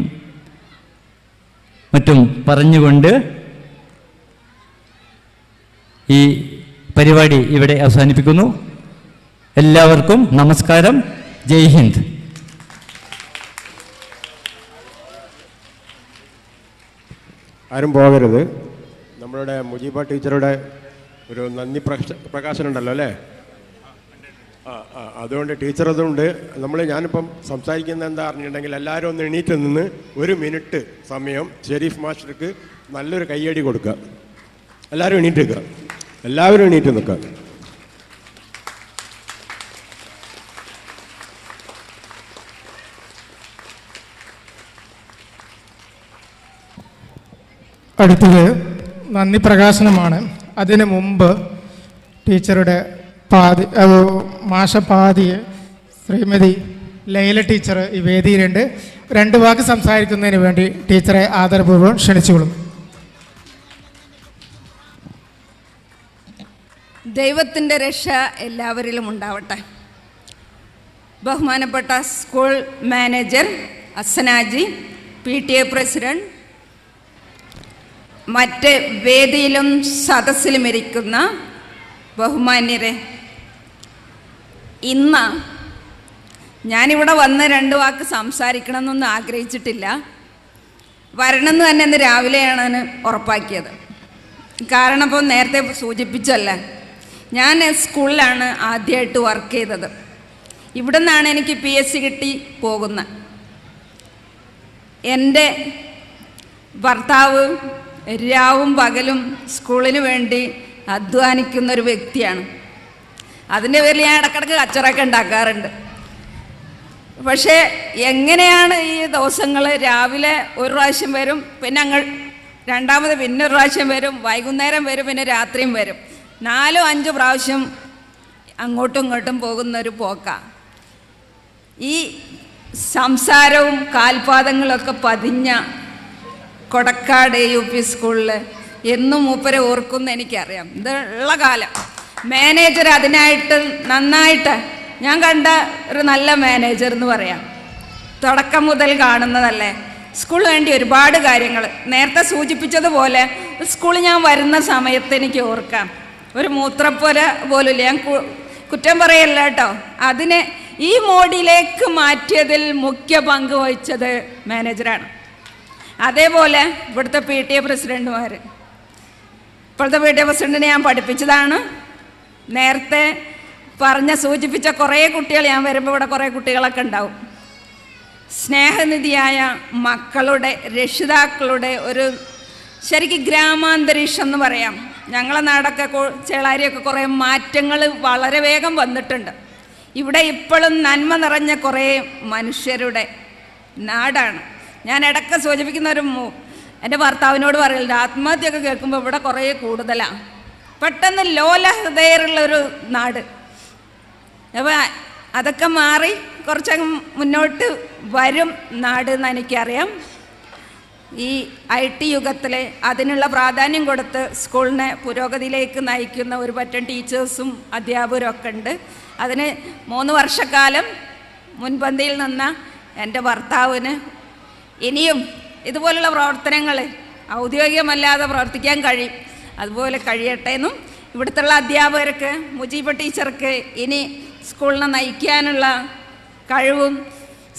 മറ്റും പറഞ്ഞുകൊണ്ട് ഈ പരിപാടി ഇവിടെ അവസാനിപ്പിക്കുന്നു. എല്ലാവർക്കും നമസ്കാരം. ജയ് ഹിന്ദ്. ആരും പോകരുത്. നമ്മളുടെ മുജീബ ടീച്ചറുടെ ഒരു നന്ദി പ്രകാശനം ഉണ്ടല്ലോ അല്ലേ? അതുകൊണ്ട് ടീച്ചർ അതുകൊണ്ട് ഞാനിപ്പം സംസാരിക്കുന്നത് എന്താ പറഞ്ഞിട്ടുണ്ടെങ്കിൽ എല്ലാവരും ഒന്ന് എണീറ്റ് നിന്ന് 1 മിനിറ്റ് സമയം ഷെരീഫ് മാസ്റ്റർക്ക് നല്ലൊരു കയ്യടി കൊടുക്കുക. എല്ലാവരും എണീറ്റ് നിൽക്കുക, എല്ലാവരും എണീറ്റ് നിൽക്കുക. അടുത്തത് നന്ദി പ്രകാശനമാണ്. അതിനു മുമ്പ് ടീച്ചറുടെ മാഷപാതിയെ ശ്രീമതി ലൈല ടീച്ചർ ഈ വേദിയിലുണ്ട്. 2 വാക്ക് സംസാരിക്കുന്നതിന് വേണ്ടി ടീച്ചറെ ആദരപൂർവ്വം ക്ഷണിച്ചുകൊള്ളും. ദൈവത്തിൻ്റെ രക്ഷ എല്ലാവരിലും ഉണ്ടാവട്ടെ. ബഹുമാനപ്പെട്ട സ്കൂൾ മാനേജർ അസനാജി, PTA പ്രസിഡന്റ്, മറ്റ് വേദിയിലും സദസ്സിലും ഇരിക്കുന്ന ബഹുമാന്യരെ, ഇന്ന് ഞാനിവിടെ വന്ന് 2 വാക്ക് സംസാരിക്കണമെന്നൊന്നും ആഗ്രഹിച്ചിട്ടില്ല. വരണമെന്ന് തന്നെ ഇന്ന് രാവിലെയാണ് ഉറപ്പാക്കിയത്. കാരണം ഇപ്പോൾ നേരത്തെ സൂചിപ്പിച്ചല്ല, ഞാൻ സ്കൂളിലാണ് ആദ്യമായിട്ട് വർക്ക് ചെയ്തത്. ഇവിടെ നിന്നാണ് എനിക്ക് PSC കിട്ടി പോകുന്നത്. എൻ്റെ ഭർത്താവ് രാവും പകലും സ്കൂളിന് വേണ്ടി അധ്വാനിക്കുന്നൊരു വ്യക്തിയാണ്. അതിൻ്റെ പേരിൽ ഞാൻ ഇടയ്ക്കിടയ്ക്ക് കച്ചറൊക്കെ ഉണ്ടാക്കാറുണ്ട്. പക്ഷേ എങ്ങനെയാണ് ഈ ദിവസങ്ങൾ രാവിലെ ഒരു പ്രാവശ്യം വരും, പിന്നെ രണ്ടാമത് പിന്നെ ഒരു പ്രാവശ്യം വരും, വൈകുന്നേരം വരും, പിന്നെ രാത്രിയും വരും. 4-5 പ്രാവശ്യം അങ്ങോട്ടും ഇങ്ങോട്ടും പോകുന്നൊരു പോക്കാണ്. ഈ സംസാരവും കാൽപാദങ്ങളൊക്കെ പതിഞ്ഞ കൊടക്കാട് UP സ്കൂളിൽ എന്നും മൂപ്പരെ ഓർക്കുമെന്ന് എനിക്കറിയാം. ഇതുള്ള കാലം മാനേജർ അതിനായിട്ട് നന്നായിട്ട് ഞാൻ കണ്ട ഒരു നല്ല മാനേജർ എന്ന് പറയാം. തുടക്കം മുതൽ കാണുന്നതല്ലേ. സ്കൂളിന് വേണ്ടി ഒരുപാട് കാര്യങ്ങൾ നേരത്തെ സൂചിപ്പിച്ചതുപോലെ സ്കൂളിൽ ഞാൻ വരുന്ന സമയത്ത് എനിക്ക് ഓർക്കാം. ഒരു മൂത്രപ്പുര പോലുമില്ല. ഞാൻ കുറ്റം പറയല്ല കേട്ടോ. അതിനെ ഈ മോഡിലേക്ക് മാറ്റിയതിൽ മുഖ്യ പങ്ക് വഹിച്ചത് മാനേജറാണ്. അതേപോലെ ഇവിടുത്തെ PTA പ്രസിഡൻറ്റുമാർ, ഇപ്പോഴത്തെ PTA പ്രസിഡൻറ്റിനെ ഞാൻ പഠിപ്പിച്ചതാണ്. നേരത്തെ സൂചിപ്പിച്ച കുറേ കുട്ടികൾ, ഞാൻ വരുമ്പോൾ ഇവിടെ കുറേ കുട്ടികളൊക്കെ ഉണ്ടാവും. സ്നേഹനിധിയായ മക്കളുടെ രക്ഷിതാക്കളുടെ ഒരു ശരിക്കും ഗ്രാമാന്തരീക്ഷം എന്ന് പറയാം. ഞങ്ങളെ നാടൊക്കെ ചേളാരിയൊക്കെ കുറേ മാറ്റങ്ങൾ വളരെ വേഗം വന്നിട്ടുണ്ട്. ഇവിടെ ഇപ്പോഴും നന്മ നിറഞ്ഞ കുറേ മനുഷ്യരുടെ നാടാണ്. ഞാൻ ഇടയ്ക്ക് സൂചിപ്പിക്കുന്ന എൻ്റെ ഭർത്താവിനോട് പറയില്ല, ആത്മഹത്യയൊക്കെ കേൾക്കുമ്പോൾ ഇവിടെ കുറേ കൂടുതലാണ്. പെട്ടെന്ന് ലോലഹൃദയരുള്ളൊരു നാട്. അപ്പോൾ അതൊക്കെ മാറി കുറച്ചങ്ങ് മുന്നോട്ട് വരും നാട് എന്ന് എനിക്കറിയാം. ഈ IT യുഗത്തിൽ അതിനുള്ള പ്രാധാന്യം കൊടുത്ത് സ്കൂളിനെ പുരോഗതിയിലേക്ക് നയിക്കുന്ന ഒരു പറ്റം ടീച്ചേഴ്സും അധ്യാപകരും ഒക്കെ ഉണ്ട്. അതിന് 3 വർഷക്കാലം മുൻപന്തിയിൽ നിന്ന എൻ്റെ ഭർത്താവിന് ഇനിയും ഇതുപോലുള്ള പ്രവർത്തനങ്ങൾ ഔദ്യോഗികമല്ലാതെ പ്രവർത്തിക്കാൻ കഴിയും. അതുപോലെ കഴിയട്ടെ എന്നും ഇവിടുത്തുള്ള അധ്യാപകർക്ക്, മുജീബ ടീച്ചർക്ക് ഇനി സ്കൂളിനെ നയിക്കാനുള്ള കഴിവും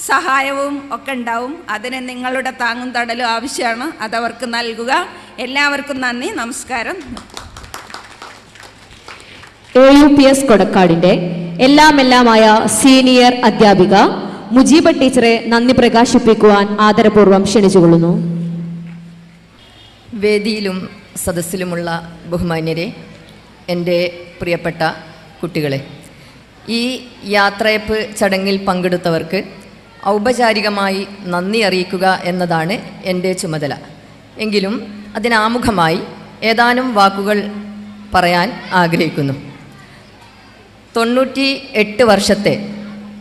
സഹായവും ഒക്കെ ഉണ്ടാവും. അതിന് നിങ്ങളുടെ താങ്ങും തടലും ആവശ്യമാണ്. അതവർക്ക് നൽകുക. എല്ലാവർക്കും നന്ദി, നമസ്കാരം. AUPS കൊടക്കാടിൻ്റെ എല്ലാമായ സീനിയർ അധ്യാപിക മുജീബ ടീച്ചറെ നന്ദി പ്രകാശിപ്പിക്കുവാൻ ആദരപൂർവ്വം ക്ഷണിച്ചുകൊള്ളുന്നു. വേദിയിലും സദസ്സിലുമുള്ള ബഹുമാന്യരെ, എൻ്റെ പ്രിയപ്പെട്ട കുട്ടികളെ, ഈ യാത്രയപ്പ് ചടങ്ങിൽ പങ്കെടുത്തവർക്ക് ഔപചാരികമായി നന്ദി അറിയിക്കുക എന്നതാണ് എൻ്റെ ചുമതല. എങ്കിലും അതിനാമുഖമായി ഏതാനും വാക്കുകൾ പറയാൻ ആഗ്രഹിക്കുന്നു. 98 വർഷത്തെ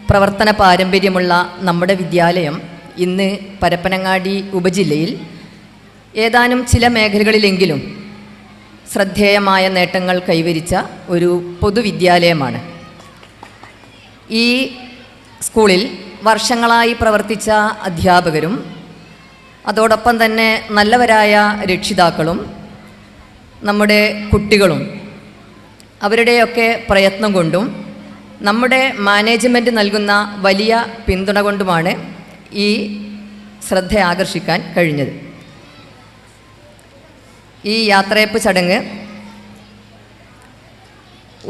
പ്രവർത്തന പാരമ്പര്യമുള്ള നമ്മുടെ വിദ്യാലയം ഇന്ന് പരപ്പനങ്ങാടി ഉപജില്ലയിൽ ഏതാനും ചില മേഖലകളിലെങ്കിലും ശ്രദ്ധേയമായ നേട്ടങ്ങൾ കൈവരിച്ച ഒരു പൊതുവിദ്യാലയമാണ്. ഈ സ്കൂളിൽ വർഷങ്ങളായി പ്രവർത്തിച്ച അധ്യാപകരും അതോടൊപ്പം തന്നെ നല്ലവരായ രക്ഷിതാക്കളും നമ്മുടെ കുട്ടികളും അവരുടെയൊക്കെ പ്രയത്നം കൊണ്ടും നമ്മുടെ മാനേജ്മെൻറ്റ് നൽകുന്ന വലിയ പിന്തുണ കൊണ്ടുമാണ് ഈ ശ്രദ്ധ ആകർഷിക്കാൻ കഴിഞ്ഞത്. ഈ യാത്രയപ്പ് ചടങ്ങ്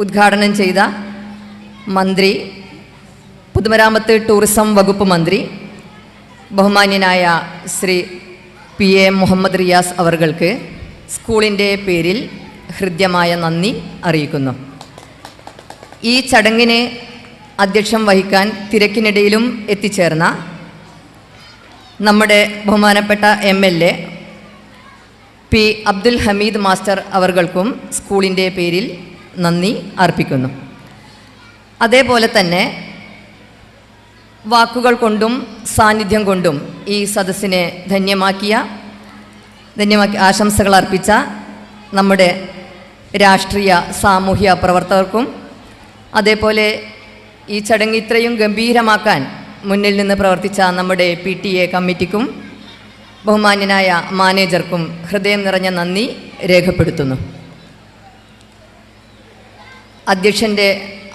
ഉദ്ഘാടനം ചെയ്ത മന്ത്രി, പൊതുമരാമത്ത് ടൂറിസം വകുപ്പ് മന്ത്രി ബഹുമാന്യനായ ശ്രീ PA മുഹമ്മദ് റിയാസ് അവർക്ക് സ്കൂളിൻ്റെ പേരിൽ ഹൃദ്യമായ നന്ദി അറിയിക്കുന്നു. ഈ ചടങ്ങിന് അധ്യക്ഷം വഹിക്കാൻ തിരക്കിനിടയിലും എത്തിച്ചേർന്ന നമ്മുടെ ബഹുമാനപ്പെട്ട MLA P. Abdul Hameed master അവർക്കും സ്കൂളിൻ്റെ പേരിൽ നന്ദി അർപ്പിക്കുന്നു. അതേപോലെ തന്നെ വാക്കുകൾ കൊണ്ടും സാന്നിധ്യം കൊണ്ടും ഈ സദസ്സിനെ ധന്യമാക്കി ആശംസകൾ അർപ്പിച്ച നമ്മുടെ രാഷ്ട്രീയ സാമൂഹ്യ പ്രവർത്തകർക്കും അതേപോലെ ഈ ചടങ്ങ് ഇത്രയും ഗംഭീരമാക്കാൻ മുന്നിൽ നിന്ന് പ്രവർത്തിച്ച നമ്മുടെ PTA കമ്മിറ്റിക്കും ബഹുമാന്യനായ മാനേജർക്കും ഹൃദയം നിറഞ്ഞ നന്ദി രേഖപ്പെടുത്തുന്നു. അധ്യക്ഷൻ്റെ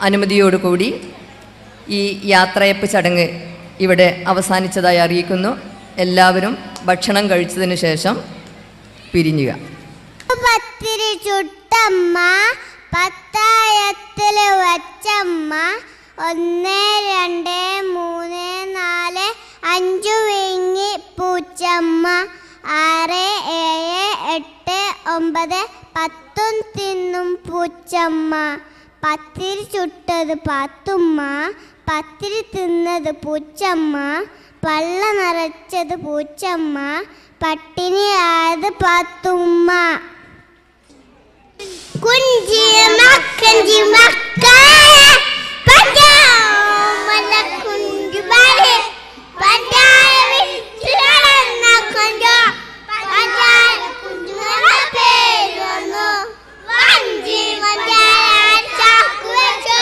അനുമതിയോടുകൂടി ഈ യാത്രയപ്പ് ചടങ്ങ് ഇവിടെ അവസാനിച്ചതായി അറിയിക്കുന്നു. എല്ലാവരും ഭക്ഷണം കഴിച്ചതിന് ശേഷം പിരിഞ്ഞുക. പത്തിരി ചുട്ടമ്മ, പത്തായത്തില് വച്ചമ്മ, 1 2 3 4 5 വിങ്ങി പൂച്ചമ്മ, 6 7 8 9 10 തിന്നും പൂച്ചമ്മ. പത്തിരി ചുട്ടത് പാത്തുമ്മ, പത്തിരി തിന്നത് പൂച്ചമ്മ, പള്ള നിറച്ചത് പൂച്ചമ്മ, പട്ടിണിയായത് പാത്തുമ്മ. കുഞ്ചി മക്കഞ്ചി മക്കളെ പഞ്ചാമല കുഞ്ചുബാലെ പഞ്ചായ വിച്ചുളന്ന കൊഞ്ചോ പഞ്ചായ കുഞ്ചുമല പേരുന്നു വഞ്ചി മഞ്ചായ ചാക്കു വെച്ചു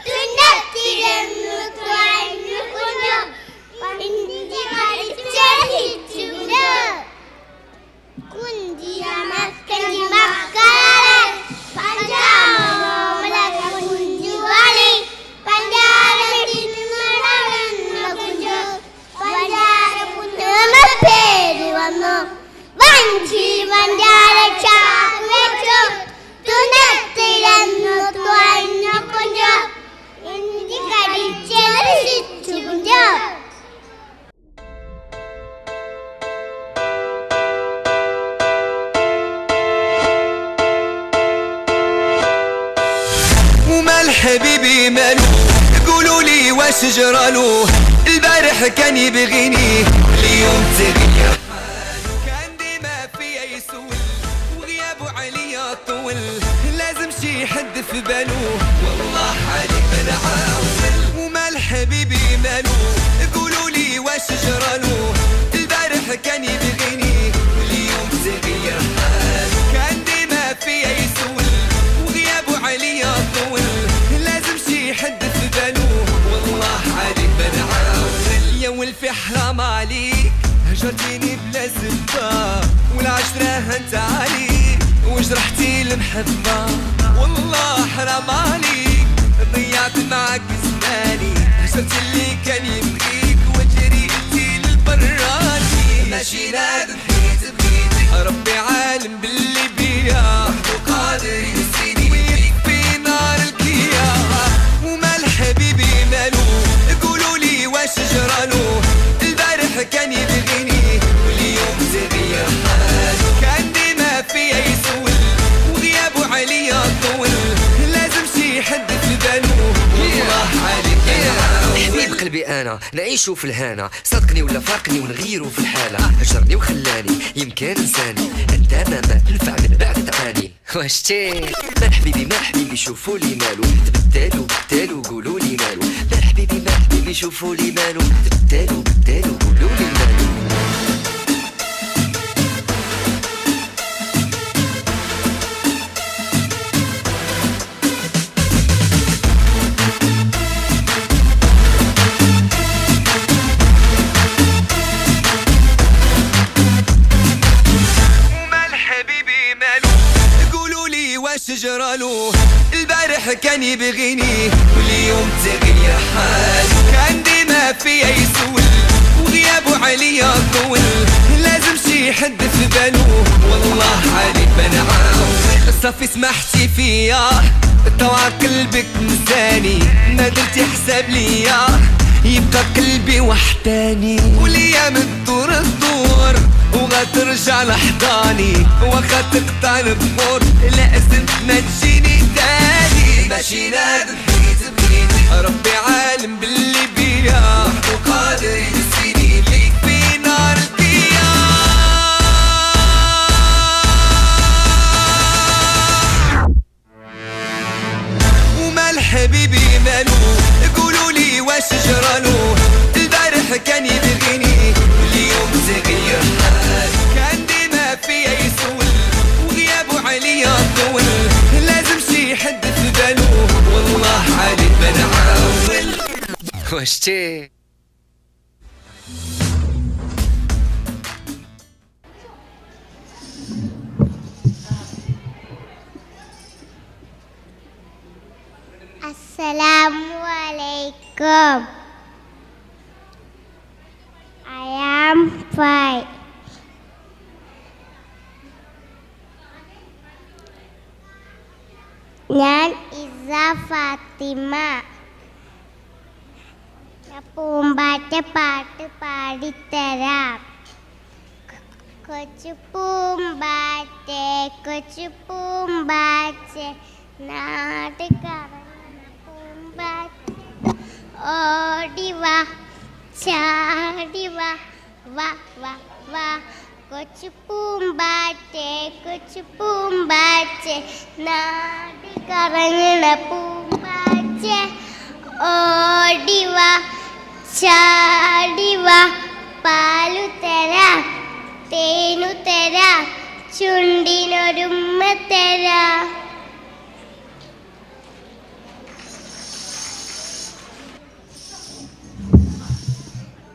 തുന്നത്തിരുന്നു തുഴഞ്ഞു കുഞ്ഞു ഇഞ്ചി കടിച്ചു കുഞ്ചിയ മക്കഞ്ചി മക്കളെ പഞ്ചാമല കുഞ്ചുവാളി പഞ്ചാര വിച്ചുളന്ന കുഞ്ചു പഞ്ചാര കുഞ്ചുമല പേര് വന്നു വഞ്ചി മഞ്ചായ ചാക്കു വെച്ചു തുന്നത്തിരുന്നു തുഴഞ്ഞു കുഞ്ഞു ഇഞ്ചി കടിച്ചു കുഞ്ഞു. حبيبي مالو قولوا لي واش جرالو البارح كان يبغيني اليوم تغير حالو كان ديما فيا يسول وغيابه عليا طول لازم شي حد في بالو والله عليك بنعاول ومال حبيبي مالو قولوا لي واش جرالو البارح كان يبغيني اليوم تغير حالو كان ديما فيا يسول وغيابه عليا طول حد في بالو والله عليك بنعاول يا ولفي حرام عليك هجرتيني بلا سبة والعشرة هنت عليك وجرحتي المحبة والله حرام عليك ضيعت معك زماني هجرت اللي كان يبغيك وجريتي للبراني ماشي نادم حيت بغيتك ربي عالم باللي بيا وقادر يسيني ويكفي نار الكيا حبيبي مالو قولوا لي واش جرالو البارح كان يبغيني واليوم تغير حالو كان ديما فيا يسول وغيابه عليا طول لازم شي حد في بالو والله عليك حبيب قلبي قلبي انا نعيشو في الهنا، صدقني ولا فارقني ونغيرو في الحالة، هجرني وخلاني يمكن انساني، انت ما تنفع من بعد تعاني. واشتي مال حبيبي مال حبيبي شوفوا لي مالو، تبدلوا قولوا لي مالو، مال حبيبي شوفوا لي مالو، تبدلوا قولوا لي مالو. شجرالو البارح كان يبغيني واليوم تغير حاله، كان ديما فيا يسول وغيابه عليا طول، لازم شي حد في بالو والله علي بنعاون. صافي سمحتي فيا طوع قلبك نساني، ما درتي حساب ليا يبقى قلبي وحداني، والايام تدور وغترجع لحضاني، وغا تقطع البحور لازم ما تجيني تاني. ماشي نادم بغيت ربي عالم باللي بيا، وحدو قادر ينسيني ليك في نار القيام. ومال حبيبي مالو قولولي واش جرالو، البارح كان يبغيني واليوم تغير حاله، كان ديما فيا يسول وغيابه عليا طول، لازم شي حد في بالو والله علي بنعاون. واشتي Assalamualaikum. I am fine. ഞാൻ ഇസ ഫാത്തിമ. ഞാൻ പൂമ്പാറ്റ പാട്ട് പാടിത്തരാം. കൊച്ചു പൂമ്പാറ്റേ കൊച്ചു പൂമ്പാറ്റേ നാട് കറങ്ങുന്ന പൂമ്പാറ്റ ഓടിവാ ചാടിവാ വാ വാ വാ. കൊച്ചു പൂമ്പാറ്റേ കൊച്ചു പൂമ്പാറ്റേ നാട് കറങ്ങുന്ന പൂമ്പാറ്റേ ഓടിവാ ചാടിവാ. പാലു തരാം തേനു തരാം ചുണ്ടിനൊരുമ്മ തരാം.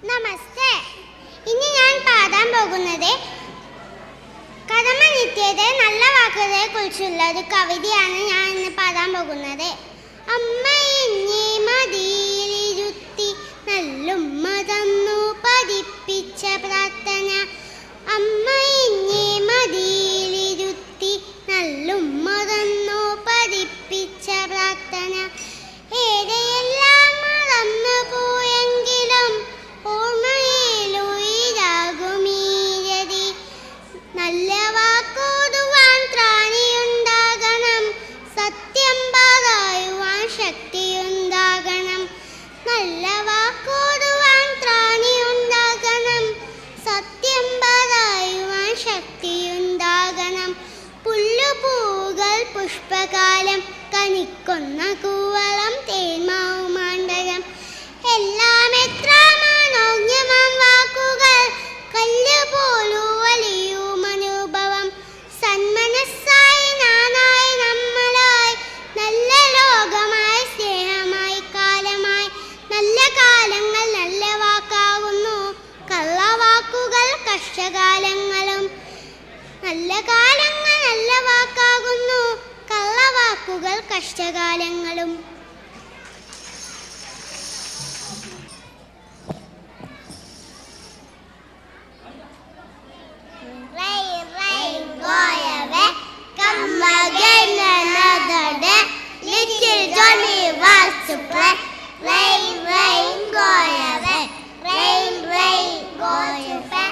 നമസ്തേ. ഇനി ഞാൻ പാടാൻ പോകുന്നത് കടമ നിത്യത നല്ല വാക്കുകളെ കുറിച്ചുള്ള ഒരു കവിതയാണ് ഞാൻ ഇന്ന് പാടാൻ പോകുന്നത്. അമ്മ എന്നെ മടിയിലിരുത്തി നല്ലുമ്മ തന്നു പഠിപ്പിച്ച പ്രാർത്ഥന. അമ്മ എന്നെ മടിയിലിരുത്തി നല്ലുമ്മ തന്നു പഠിപ്പിച്ച പ്രാർത്ഥന. ഏടെയെല്ലാം മറന്നു പോയെങ്കിലും ഓർമ്മയിലുയിരാകുമീരതി. നല്ല വാക്കോടുവാൻ ത്രാണിയുണ്ടാകണം, സത്യം പറയുവാൻ ശക്തിയുണ്ടാകണം. നല്ല വാക്കോടുവാൻ ത്രാണിയുണ്ടാകണം, സത്യം പറയുവാൻ ശക്തിയുണ്ടാകണം. പുല്ലുപൂകൾ പുഷ്പകാലം കനിക്കൊന്ന കൂവളം തേന്മാവുമാണ്ടകം. എല്ലാം എത്ര മനോജ്ഞമാം വാക്കുകൾ, കല്ല് പോലു വലിയും അനുഭവം. സന്മനസ്സായി നാനായി നമ്മളായി, നല്ല ലോകമായി സ്നേഹമായി കാലമായി. നല്ല കാലങ്ങൾ നല്ല വാക്കാകുന്നു, കള്ളവാക്കുകൾ കഷ്ടകാലങ്ങളും. നല്ല കാലങ്ങൾ നല്ല വാക്കാകുന്നു, കള്ളവാക്കുകൾ കഷ്ടകാലങ്ങളും. Rain, rain, go away, come again another day. Little Johnny wants to play. Rain, rain, go away. Rain, rain, go away.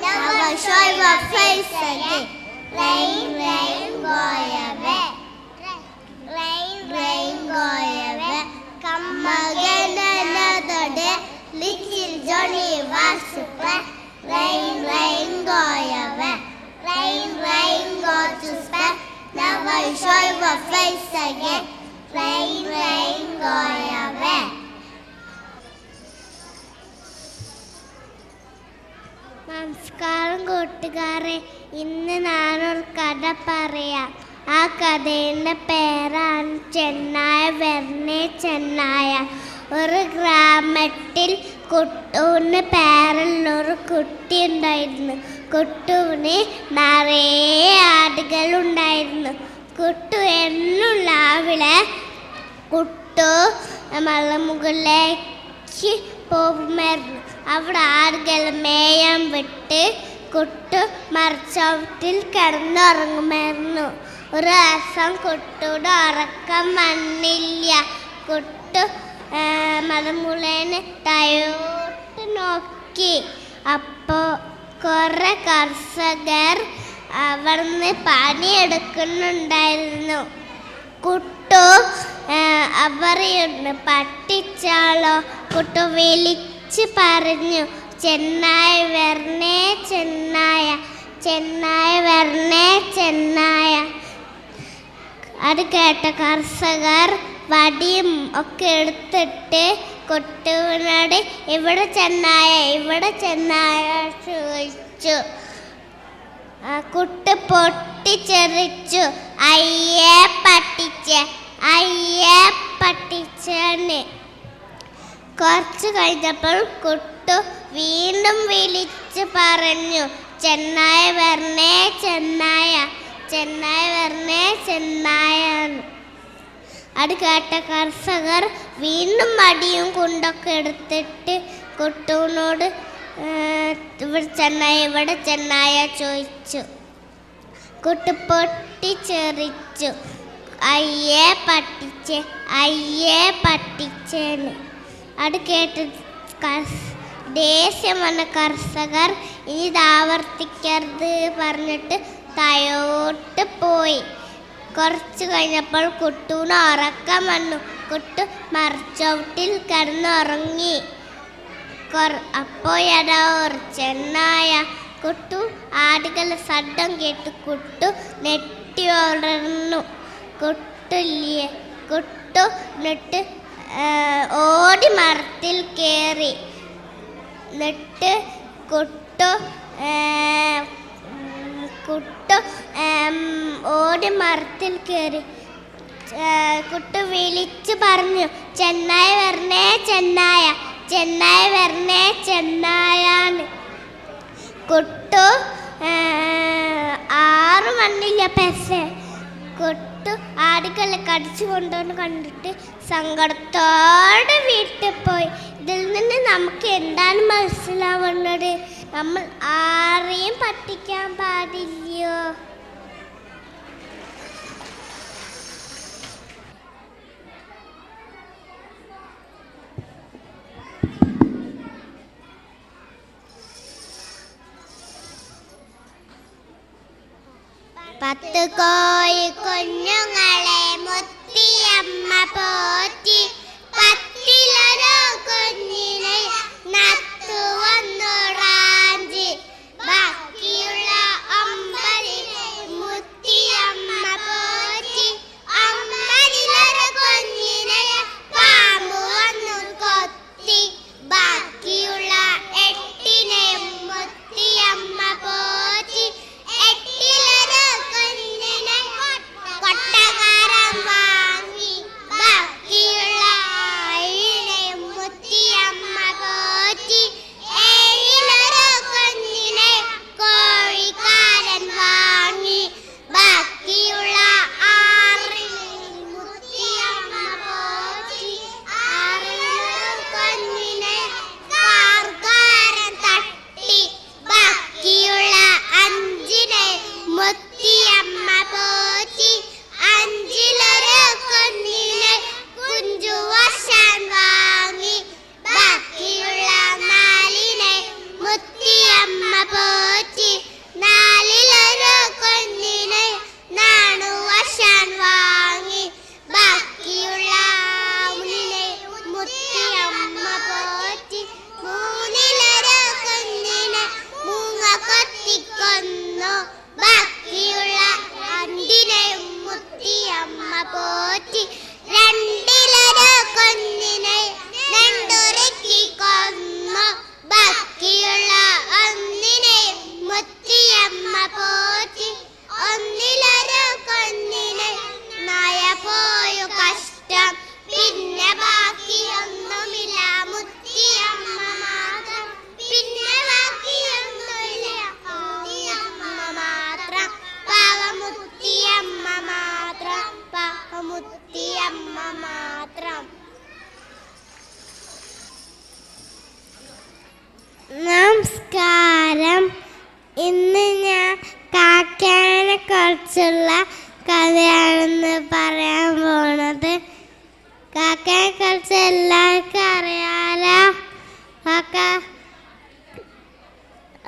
Never show your face again. Rain, rain, go away. Rain, rain, go away. Come again another day. rise again. Rain, rain, go away. നമസ്കാരം കൂട്ടുകാരെ, ഇന്ന് ഞാനൊരു കഥ പറയാം. ആ കഥയുടെ പേരാണ് ചെന്നായ വരണേ ചെന്നായ. ഒരു ഗ്രാമത്തിൽ കുട്ടൂന് പേരുള്ളൊരു കുട്ടി ഉണ്ടായിരുന്നു. കുട്ടൂന് നിറയെ ആടുകളുണ്ടായിരുന്നു. കുട്ടു എന്നും രാവിലെ കുട്ടു മലമുകളിലേക്ക് പോകുമായിരുന്നു. അവിടെ ആടുകൾ മേയാൻ വിട്ട് കുട്ടു മരച്ചവട്ടിൽ കിടന്നുറങ്ങുമായിരുന്നു. ഒരു ദിവസം കുട്ടുയുടെ ഉറക്കം വന്നില്ല. കുട്ടു മലമുളേനെ താഴോട്ട് നോക്കി. അപ്പോൾ കുറെ കർഷകർ അവിടുന്ന് പണിയെടുക്കുന്നുണ്ടായിരുന്നു. കുട്ടു അവരെയൊന്ന് പട്ടിച്ചാളോ. കുട്ടു വിളിച്ച് പറഞ്ഞു, ചെന്നായ വരണേ ചെന്നായ, ചെന്നായ വരണേ ചെന്നായ. അത് കേട്ട കർഷകർ വടിയും ഒക്കെ എടുത്തിട്ട് കുട്ടുവിനോട് ഇവിടെ ചെന്നായ, ഇവിടെ ചെന്നായ ചോദിച്ചു. കുട്ടി പൊട്ടിച്ചെറിച്ചു, അയ്യേ പട്ടിച്ചേ, അയ്യേ പട്ടിച്ചേന്ന്. കുറച്ച് കഴിഞ്ഞപ്പോൾ കുട്ടു വീണ്ടും വിളിച്ചു പറഞ്ഞു, ചെന്നായ വരണേ ചെന്നായ, ചെന്നായ വരണേ ചെന്നായ. അത് കേട്ട കർഷകർ വീണ്ടും മടിയും കൊണ്ടൊക്കെ എടുത്തിട്ട് കുട്ടുവിനോട് ഇവിടെ ചെന്നായ, ഇവിടെ ചെന്നായ ചോദിച്ചു. കുട്ടു പൊട്ടിച്ചെറിച്ചു, അയ്യേ പട്ടിച്ചേ, അയ്യേ പട്ടിച്ചേന്ന്. അത് കേട്ട് ദേഷ്യം വന്ന കർഷകർ ഇനി ഇത് ആവർത്തിക്കരുത് പറഞ്ഞിട്ട് താഴോട്ട് പോയി. കുറച്ച് കഴിഞ്ഞപ്പോൾ കുട്ടൂന് ഉറക്കം വന്നു. കുട്ടു മരച്ചവട്ടിൽ കിടന്നുറങ്ങി. അപ്പോഴാ ഒരു ചെന്നായ. കുട്ടു ആടുകളുടെ ശബ്ദം കേട്ട് കുട്ടു നെട്ടി ഉണർന്നു. കുട്ടില്ലേ, കുട്ടു എന്നിട്ട് ഓടി മരത്തിൽ കയറി. എന്നിട്ട് കുട്ടു ഓടി മരത്തിൽ കയറി. കുട്ടു വിളിച്ചു പറഞ്ഞു, ചെന്നായ വരണേ ചെന്നായ, ചെന്നായ വരണേ ചെന്നായാന്ന്. കുട്ടു ആറ് മണില്ല പെസെ. കുട്ടു ആടുകളെ കടിച്ചു കൊണ്ടുവന്ന് കണ്ടിട്ട് സങ്കടത്തോടെ വീട്ടിൽ പോയി. ഇതിൽ നിന്ന് നമുക്ക് എന്താണ് മനസ്സിലാവുന്നത്? നമ്മൾ ആരെയും പറ്റിക്കാൻ പാടില്ലയോ? പത്ത് കോഴി കുഞ്ഞുങ്ങളെ മുത്തിയമ്മ പോറ്റി, പത്തിലൊരു കുഞ്ഞിനെ നത്തു വന്നു റാഞ്ചി. ബാക്കിയുള്ള 9 മുത്തിയമ്മ പോറ്റി, 9 കുഞ്ഞിനെ പാമ്പ് വന്നു കൊത്തി. ബാക്കിയുള്ള 8 മുത്തിയമ്മ പോറ്റി, 8 കൊട്ടകാരൻ മുത്തിയമ്മ മാത്രം. നമസ്കാരം. ഇന്ന് ഞാൻ കാക്കേനെ കുറിച്ചുള്ള കഥയാണെന്ന് പറയാൻ പോണത്. കാക്കയെ കുറിച്ച് എല്ലാവർക്കും അറിയാലോ. കാക്ക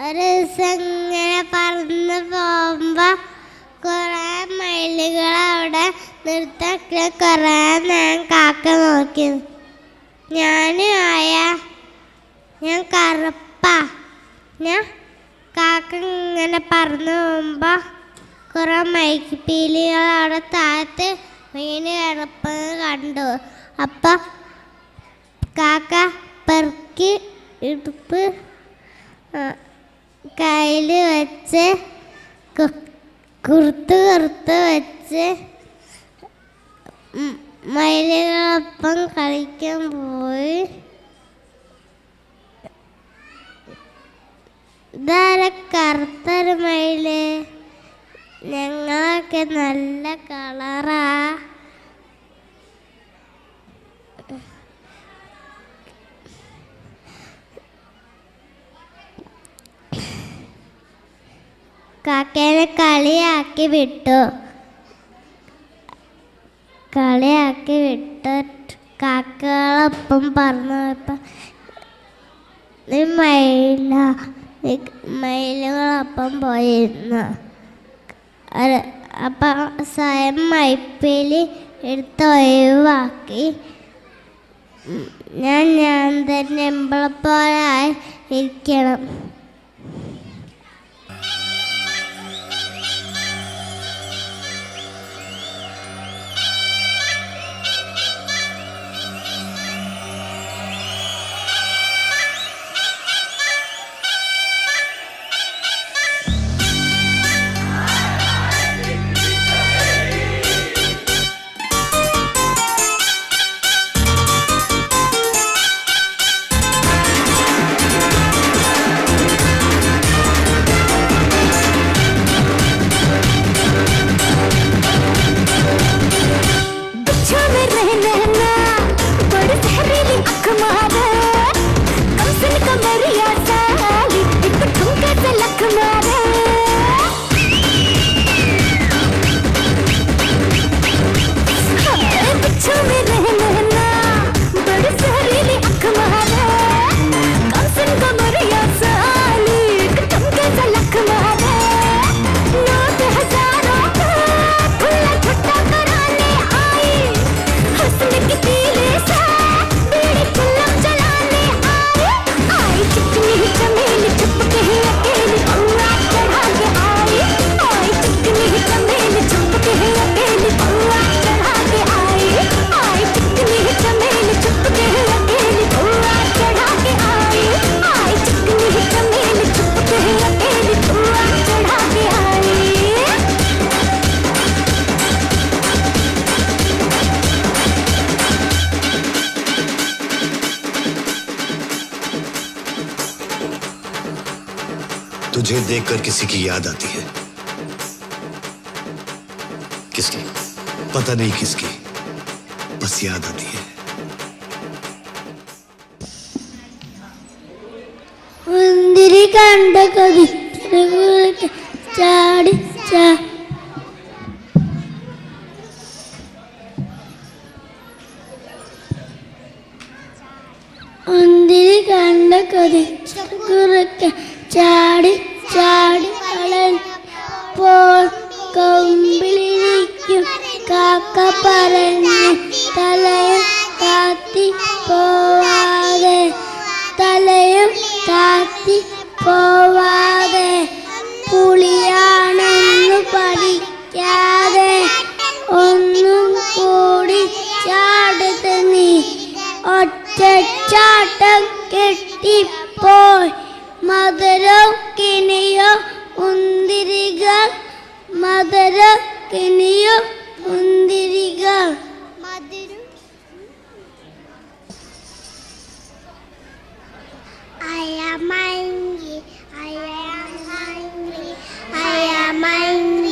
ഒരു ദിവസം ഇങ്ങനെ പറന്ന് പോകുമ്പോൾ കുറേ മയിലുകൾ അവിടെ നിർത്തി കുറേ നേരം കാക്ക നോക്കി. ഞാനും ഞാൻ കറുപ്പാ. ഞാൻ കാക്ക ഇങ്ങനെ പറന്ന് പോകുമ്പോൾ കുറേ മയിൽപ്പീലികൾ അവിടെ താഴത്ത് വീണ് കിടപ്പത് കണ്ടു. അപ്പം കാക്ക പെറുക്കി ഇടുപ്പ് കയ്യിൽ വെച്ച് കുറുത്ത് വെച്ച് മയിലുകളൊപ്പം കളിക്കാൻ പോയി. ഇതാര കറുത്തൊരു മയില്? ഞങ്ങളൊക്കെ നല്ല കളറാ. കാക്കേനെ കളിയാക്കി വിട്ടു. കാക്കകളൊപ്പം പറഞ്ഞു പോയപ്പോൾ മയിലുകളൊപ്പം പോയിരുന്നു. അപ്പം സ്വയം മയിൽപ്പീലി എടുത്ത് ഒഴിവാക്കി. ഞാൻ തന്നെ എമ്പളപ്പോലായി ഇരിക്കണം. तुझे देखकर किसी की याद आती है. किसकी? पता नहीं किसकी, बस याद आती है. മുന്തിരി കണ്ട കവി ചാടി മുന്തിരി കണ്ട കവി ചാടി വളർന്നപ്പോൾ കൊമ്പിലിരിക്കും കാക്ക പറഞ്ഞ് തലയും താത്തി പോവാതെ പുളിയാണെന്ന് പഠിക്കാതെ ഒന്നും കൂടി ചാടത്ത് നീ ഒറ്റച്ചാട്ടം കെട്ടിപ്പോയി മധുരോ കിനിയോ മുന്തിരികൾ I am angry.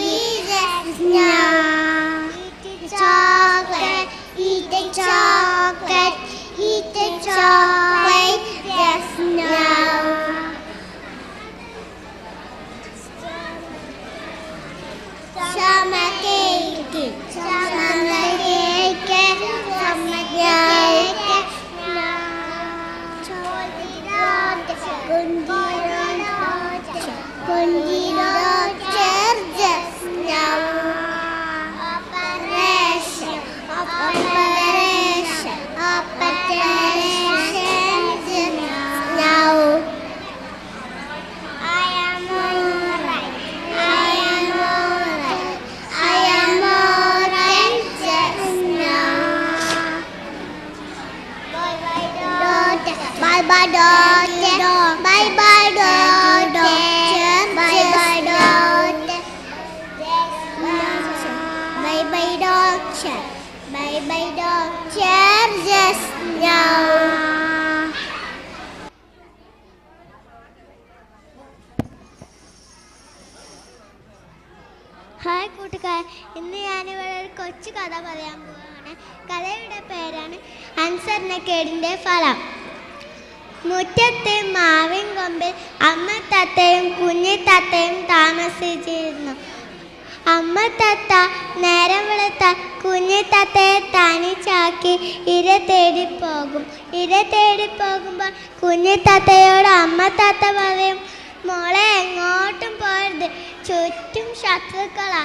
Chocolate. doctor. Bye bye doctor. Bye bye doctor. Bye bye doctor. Bye bye doctor. Just now. Hi കൂട്ടുകാർ, ഇന്ന് ഞാനിവിടെ ഒരു കൊച്ചു കഥ പറയാൻ പോവുകയാണ്. കഥയുടെ പേരാണ് അനുസരണക്കേടിൻ്റെ ഫലം. മുറ്റത്തെ മാവിൻ കൊമ്പിൽ അമ്മ തത്തയും കുഞ്ഞി തത്തയും താമസിച്ചിരുന്നു. അമ്മ തത്ത നേരം വെളുത്താൽ കുഞ്ഞി തത്തയെ തനിച്ചാക്കി ഇര തേടിപ്പോകും. ഇര തേടിപ്പോകുമ്പോൾ കുഞ്ഞി തത്തയോട് അമ്മ തത്ത പറയും, മോളെ എങ്ങോട്ടും പോരുത്, ചുറ്റും ശത്രുക്കളാ.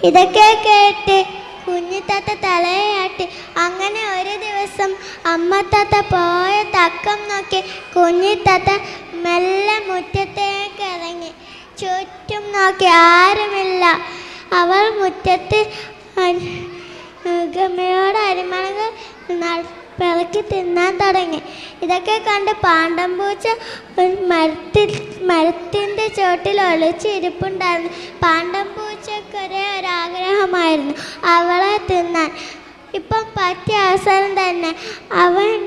ഇതൊക്കെ കേട്ട് കുഞ്ഞിത്താത്ത തലയാട്ടി. അങ്ങനെ ഒരു ദിവസം അമ്മ താത്ത പോയ തക്കം നോക്കി കുഞ്ഞിത്താത്ത മെല്ലെ മുറ്റത്തേക്ക് ഇറങ്ങി. ചുറ്റും നോക്കി ആരുമില്ല. അവൾ മുറ്റത്ത് ഗമയോട് അരിമണകൾ പിറക്കി തിന്നാൻ തുടങ്ങി. ഇതൊക്കെ കണ്ട് പാണ്ടംപൂച്ച ഒരു മരത്തിൻ്റെ ചോട്ടിൽ ഒളിച്ചിരിപ്പുണ്ടായിരുന്നു. പാണ്ടംപൂച്ചക്കൊരേ ഒരാഗ്രഹമായിരുന്നു അവളെ തിന്നാൻ. ഇപ്പം പറ്റിയ അവസരം തന്നെ. അവൻ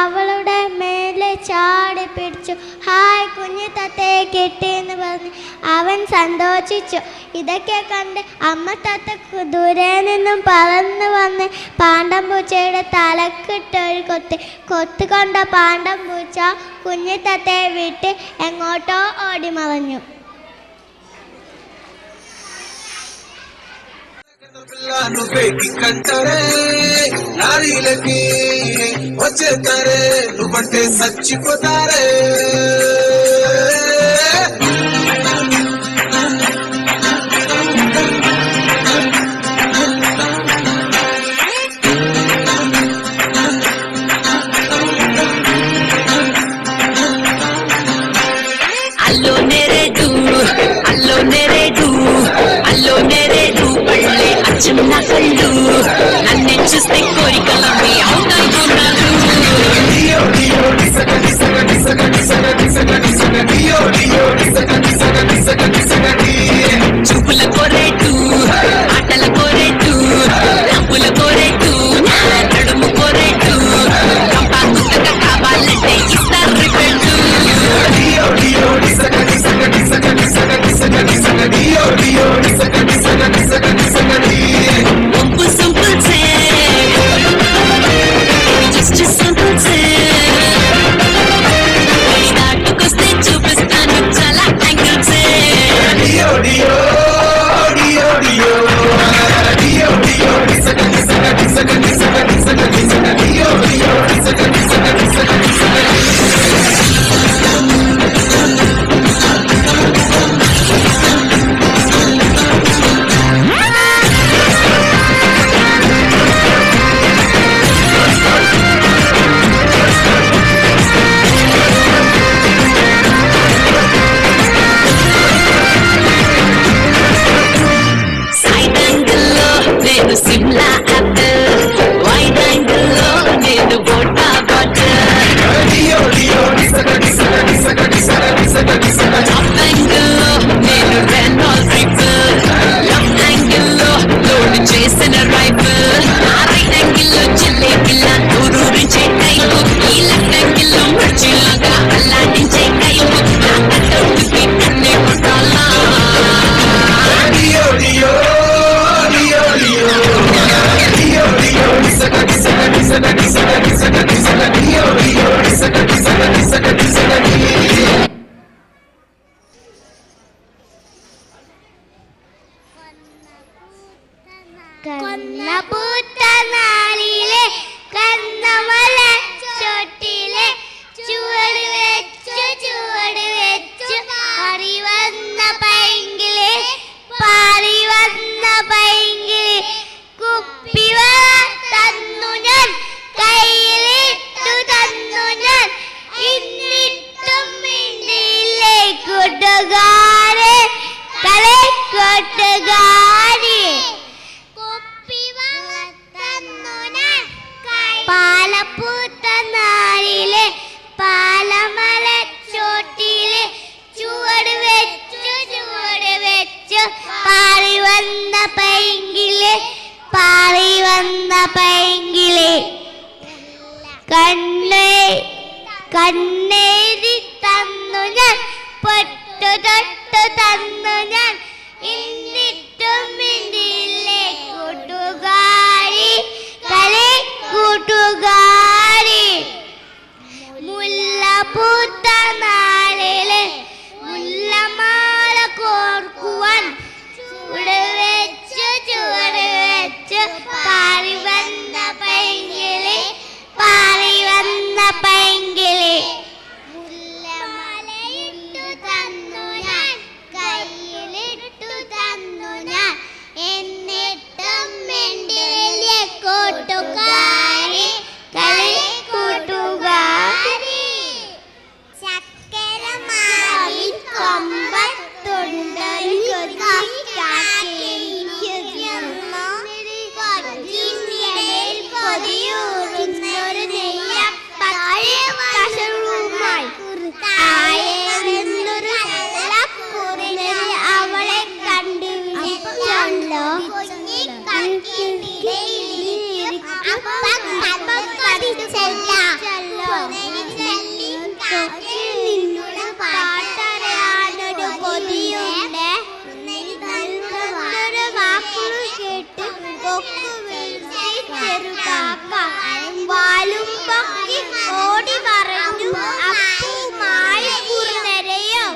അവളുടെ മേലെ ചാടി പിടിച്ചു. ഹായ്, കുഞ്ഞു തത്തയെ കിട്ടിയെന്ന് പറഞ്ഞ് അവൻ സന്തോഷിച്ചു. ഇതൊക്കെ കണ്ട് അമ്മ തത്ത ദൂരെ നിന്നും പറന്നു വന്ന് പാണ്ടംപൂച്ചയുടെ തലക്കിട്ടൊരു കൊത്തുകൊണ്ട പാണ്ടംപൂച്ച കുഞ്ഞു തത്തയെ വിട്ട് എങ്ങോട്ടോ ഓടി മറഞ്ഞു. కంటారే లారీలకి వచ్చేతారే నువ్వంటే చచ్చిపోతారే. అల్లో నెరేడు అల్లో నెరేడు అల్లో నెరేడు పళ్ళే అచ్చున్న కళ్ళు నన్నే చూస్తే కోరికలవి అవుతాయి. చూపుల కోరేటు ఆటల కోరేటు డబ్బుల కోరేటు నడుము కోరేటు కంపాకుతగా కావాలంటే ఇస్తారు రిపెట్టు. వంపు సింపుల్ సే జస్ట్ సింపుల్ సే దాటుకొస్తే చూపిస్తాను చాలా యాంగిల్ సే. సైడ్ యాంగిల్లో నేను సిమ్లా యాపిల్, వైడ్ యాంగిల్లో నేను బోటా బటర్, టాప్ యాంగిల్లో నేను రెనాల్డ్ రైఫిల్, లెఫ్ట్ యాంగిల్లో లోడ్ చేసిన రైఫిల్, రైట్ యాంగిల్లో జిలేబిలా ఊరూరించే టైపు, ఈ లెఫ్ట్ యాంగిల్లో మిర్చిలాగా అల్లాడించే టైపు, నా కట్టౌట్కి అన్నీ కొట్టాలా. കൊന്നപൂത്തനാളിലെ കന്നമല ചോട്ടിലെ ചുവട് വെച്ചു പാറി വന്ന പൈങ്കിളി കുപ്പിവ തന്നു ഞാൻ കയ്യിലെ കണ്ണേരി തന്നു ഞാൻ, പൊട്ടു തൊട്ടു തന്നു ഞാൻ, എന്നിട്ടും മിണ്ടിയില്ലേ കൂട്ടുകാരി, കളി കൂട്ടുകാരി. മുല്ല പൂത്ത നാളില് മുല്ലമാല കോർക്കുവാൻ ചുവട് വെച്ച് പാറി വന്ന പൈങ്കിളി, പാറി വന്ന പൈങ്കിളി. മുല്ലമാലയിട്ടു തന്നു ഞാൻ, കയ്യിലിട്ടു തന്നു ഞാൻ, എന്നിട്ടും മിണ്ടിയില്ലേ കൂട്ടുകാരി, കളി കൂട്ടുകാരി. ചക്കര മാവിൻ കൊമ്പത്തുണ്ടൊരു കൊതിയൂറുന്നൊരു നെയ്യപ്പൂമായി അവളെ കണ്ടു വിളിച്ചല്ലോ. പാട്ടറിയാനൊരു കൊതിയുണ്ട്, വാക്കുകൾ കേട്ട് കൊക്കു വീഴ്ച ചെറുതാക്ക വാലും പൊക്കി ഓടി പറഞ്ഞു അപ്പുമായി കുറുനരയോ.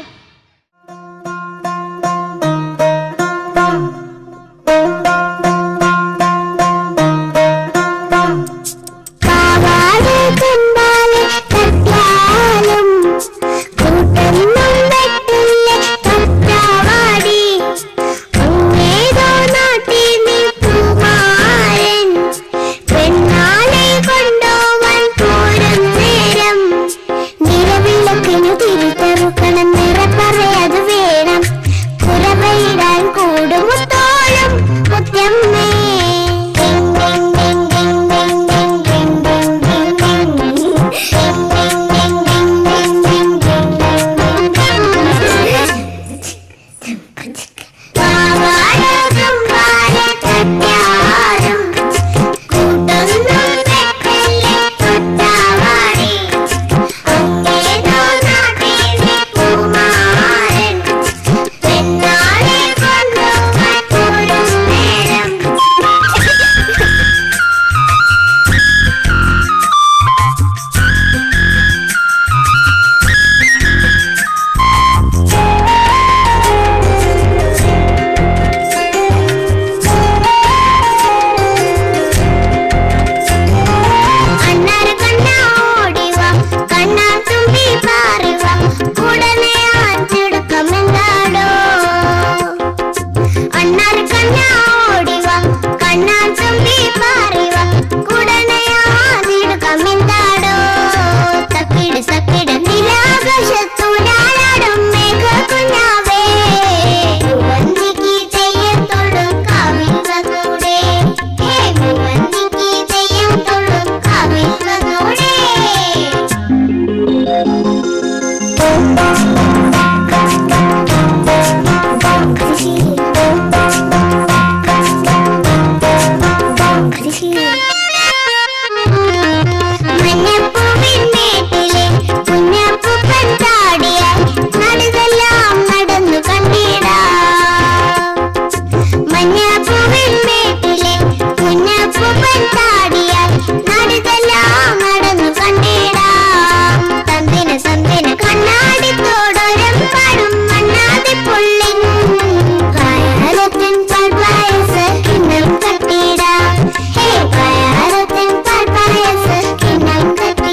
കിണ്ണം കെട്ടി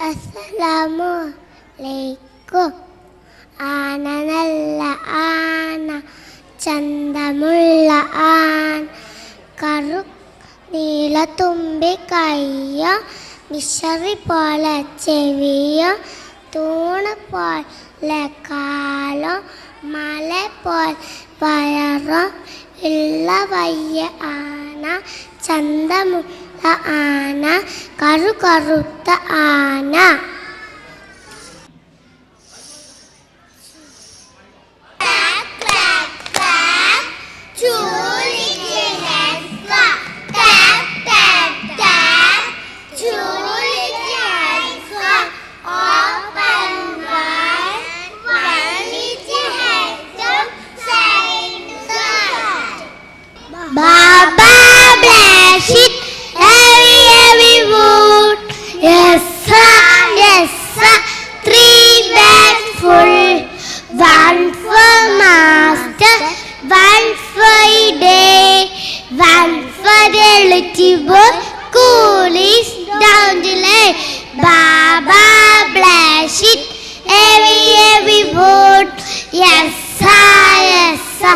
അസ്സലാമലൈക്കും. ആന നല്ല ആന, ചന്തമുള്ള ആന, കറു നീല തുമ്പി കയ്യോ, മിഷറി പോലെ ചെവിയോ, തൂണ് പോലെ കാലോ, മല പോലെ വയറോ ഉള്ള വയ്യ ആന, ചന്തമുള്ള ആന, കറുത്ത ആന. Baba bless it, every wood. Yes sir, 3 bags full. 1 for master, 1 for day, 1 for the little boy. Cool is down the lane. Baba bless it, every wood. Yes sir,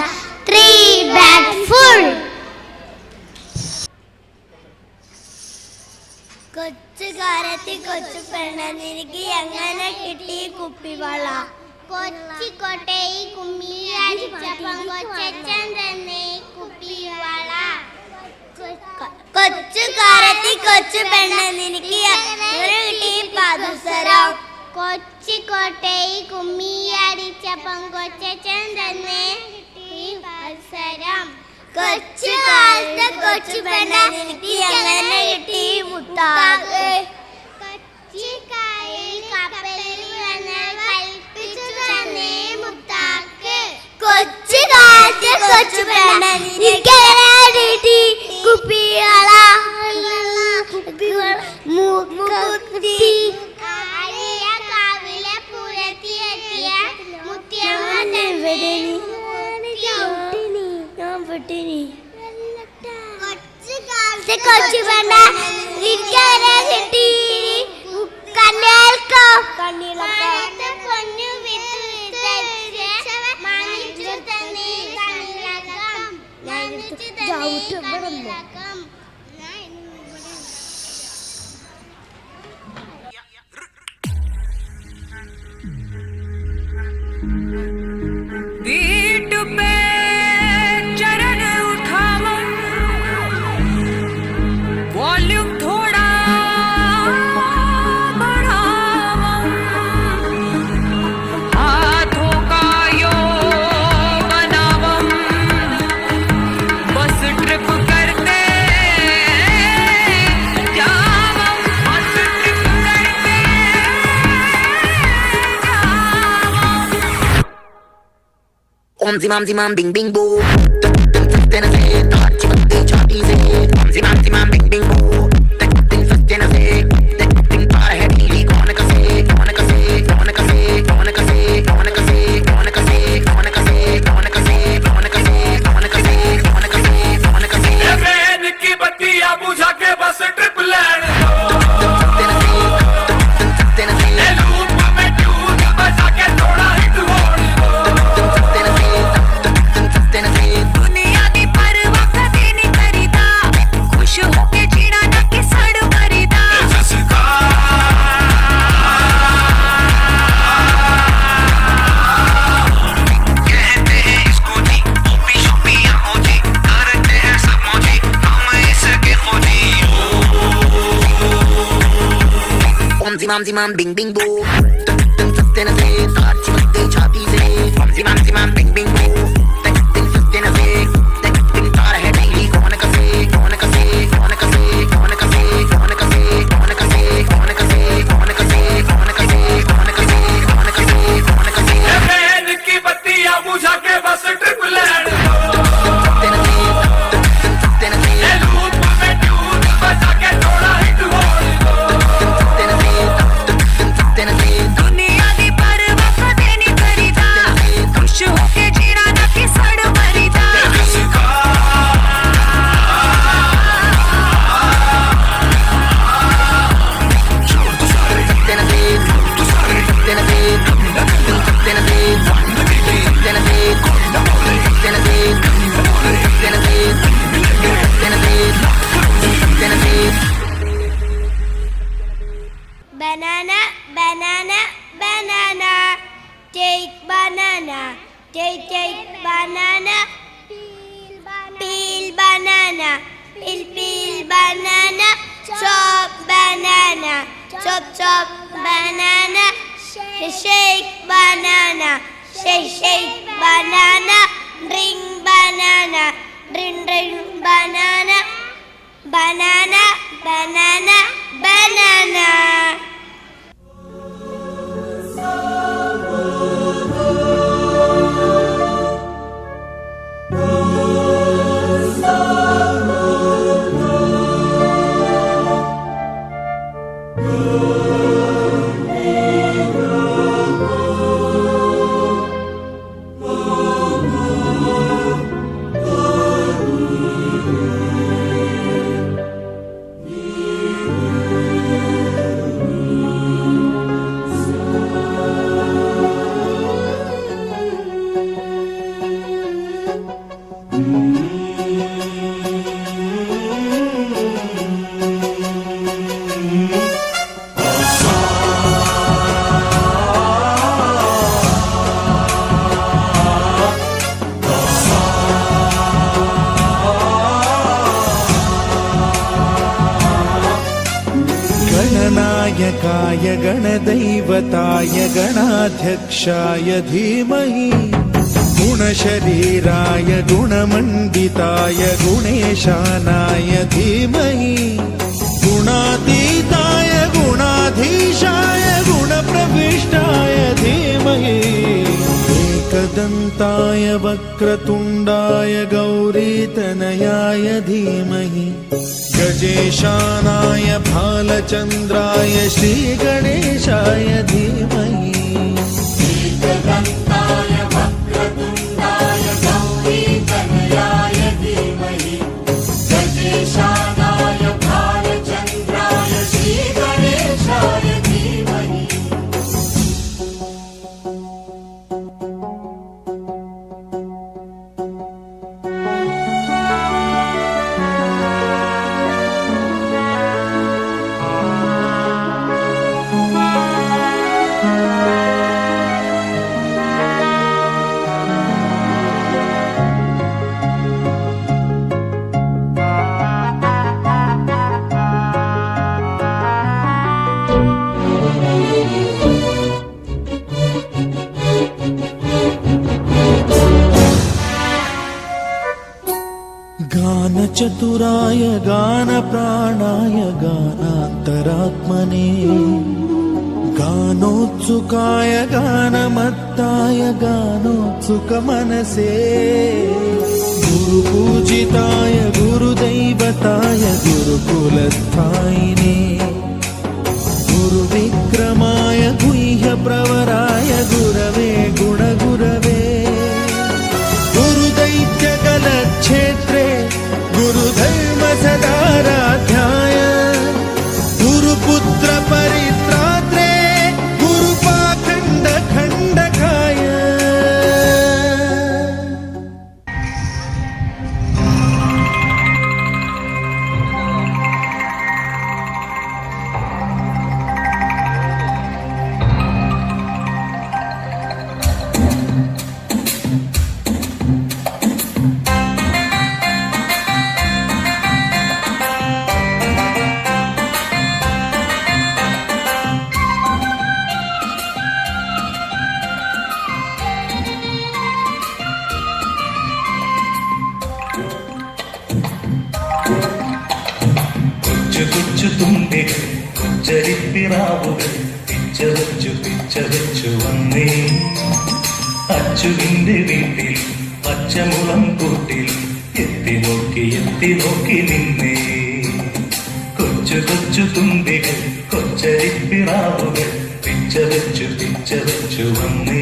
3 bags full. കൊച്ചുകാരത്തി കൊച്ചു പെണ്ണ നിനക്ക് എങ്ങനെ കിട്ടി കുപ്പിവള? കൊച്ചിക്കോട്ടെ ഈ കുമ്മിയടിച്ചപ്പം കൊച്ചച്ഛൻ തന്നെ കുപ്പിവള. കൊച്ചുകാരത്തി കൊച്ചു പെണ്ണ നിനക്ക് എങ്ങനെ കിട്ടി പാദസരം? കൊച്ചിക്കോട്ടെ ഈ കുമ്മിയടിച്ചപ്പം കൊച്ചച്ഛൻ തന്നെ പാദസരം. കൊച്ചുകാലത്തെ കൊച്ചു പെണ്ണ നിനക്ക് എങ്ങനെ കിട്ടി മുത്താക്ക്? കൊച്ചിക്കായിൽ കപ്പലിൽ വന്ന് കൽപ്പിച്ചു തന്നെ മുത്താക്ക്. കൊച്ചുകാലത്തെ കൊച്ചു പെണ്ണ നിനക്ക് എങ്ങനെ കിട്ടി കുപ്പിവള? മൂക്കുത്തി ആടിയ കാവിലെ പുരത്തിയെത്തിയ മുത്തിയമ്മ കൊച്ചു പെണ്ണ നിനക്കെങ്ങനെ കിട്ടി കണ്ണേൽക്കോ? പൊന്നു മാനിച്ചു തന്നെ കണ്ണിലകം. Om zimam bing bing boo. Tena se touch the chati se. Om zimam bing bing boo. Tin first tena se. Tin par hai dili kaun ka se. Kaun ka se. Kaun ka se. Kaun ka se. Kaun ka se. Kaun ka se. Kaun ka se. Kaun ka se. Kaun ka se. Kaun ka se. Kaun ka se. Kaun ka se. ये बहन की बत्तियां बुझा के बस trip land दो. Tena se. ये loop में ट्यून बजा के थोड़ा हिट होने दो. दुनिया दी परवाह कदे नहीं करीदा, खुश होके जीना ना कि सड़ मरीदा. कहते हैं इसको जी, ओपी शोपी आँखों जी, करते हैं सब मौजी, हम इसके खोजी. ओम zimam bing bing boo. Tena se touch the chati se. Om zimam bing bing boo. बुझा के बस ट्रिप लैंड दो. ये लूप में ट्यून बजा के थोड़ा हिट होने दो. दुनिया दी परवाह कदे नहीं करीदा, खुश होके जीना banana, peel banana, peel banana, chop banana, chop banana, shake banana, shake banana, drink banana, drink banana, banana, banana, banana. गणनायकाय गणदैवताय गणाध्यक्षाय धीमहि गुणशरीराय गुणमण्डिताय गुणेशानाय धीमहि गुणातीताय गुणाधीशाय गुणप्रविष्टाय धीमहि एकदन्ताय वक्रतुण्डाय गौरीतनयाय धीमहि गजेशानाय भालचन्द्राय श्रीगणेशाय धीमहि एकदन्ताय वक्रतुण्डाय गौरीतनयाय धीमहि गजेशानाय भालचन्द्राय श्रीगणेशाय धीमहि. गानचतुराय गानप्राणाय गानान्तरात्मने गानोत्सुकाय गानमत्ताय गानोत्सुकमनसे गुरुपूजिताय गुरुदैवताय गुरुकुलस्थायिने गुरुविक्रमाय गुह्यप्रवराय गुरवे गुणगुरवे गुरुदैत्यकलक्षेत्रे गुरुधर्म सदाराध्याय गुरुपुत्र परित्रात्रे गुरुपाखण्ड खण्डकाय. തുമ്പികൾ കുഞ്ചരിപ്പിറാവുകൾ പിച്ചവച്ചു വന്നേ അച്ചുവിന്റെ വീട്ടിൽ പച്ചമുളം കൂട്ടിൽ എത്തി നോക്കി നിന്നേ കൊച്ചു തുമ്പികൾ കൊച്ചരിപ്പിറാവുകൾ പിച്ചവച്ചു വന്നേ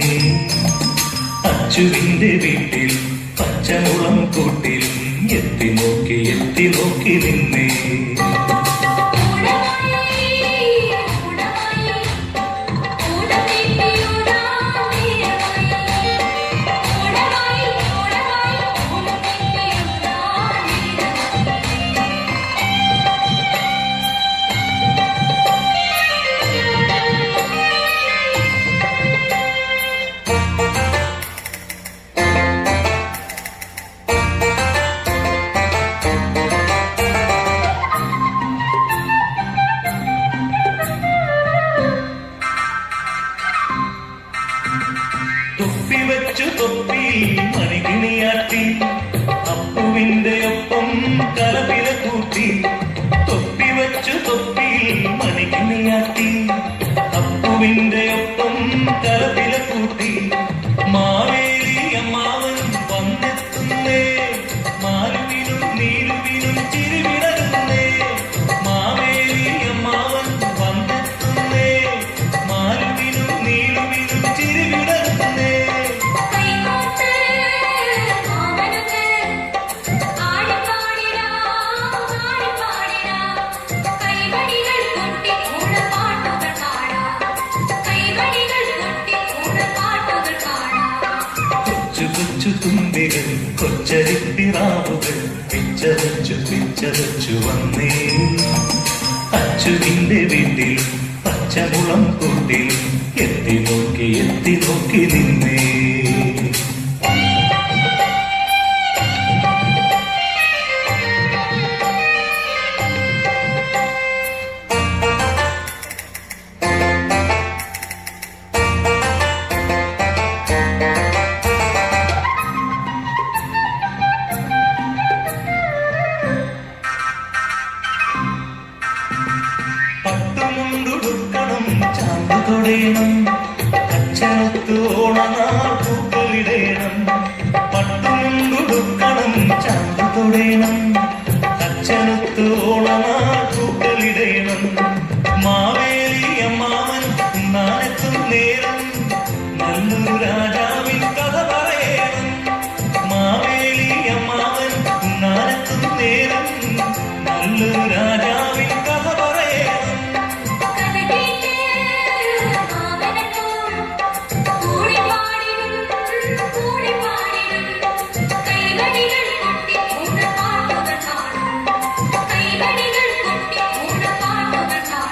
അച്ചുവിന്റെ വീട്ടിൽ പച്ചമുളം കൂട്ടിൽ എത്തി നോക്കി നിന്നേ. മണികിണിയാട്ടി അപ്പുവിന്റെ ഒപ്പം കലപില കൂട്ടി തൊപ്പി വച്ചു തൊപ്പിയിൽ മണികിണിയാട്ടി അപ്പുവിന്റെ ഒപ്പം കലപില കൂട്ടി മാവേലി അമ്മാവൻ വന്നെത്തുന്നേ മാലുവിനും നീലുവിനും ചിരിവിടരുന്നേ മാവേലി അമ്മാവൻ വന്നെത്തുന്നേ മാലുവിനും നീലുവിനും ചിരിവിടരുന്നേ കൊച്ചു കൊച്ചു തുമ്പികൾ കൊച്ചരിപ്പിറാവുകൾ പിച്ചതച്ചു വന്നേ അച്ചുവിന്റെ വീട്ടിൽ പച്ചമുളം കൂട്ടിൽ എത്തി നോക്കി നിന്നേ പട്ടുമുണ്ടുടുക്കണം ചാന്ത് തൊടേണം അച്ഛനൊത്തു ഓണനാൾ പൂക്കളിടേണം പട്ടുമുണ്ടുടുക്കണം ചാന്ത് തൊടേണം അച്ഛനൊത്തു ഓണനാൾ പൂക്കളിടേണം മാവേലി അമ്മാവൻ നാനെത്തും നേരം നല്ലൊരു രാജാവിൻ കഥ പറയണം മാവേലി അമ്മാവൻ നാനെത്തും നേരം നല്ലൊരു രാജാവിൻ കഥ പറയണം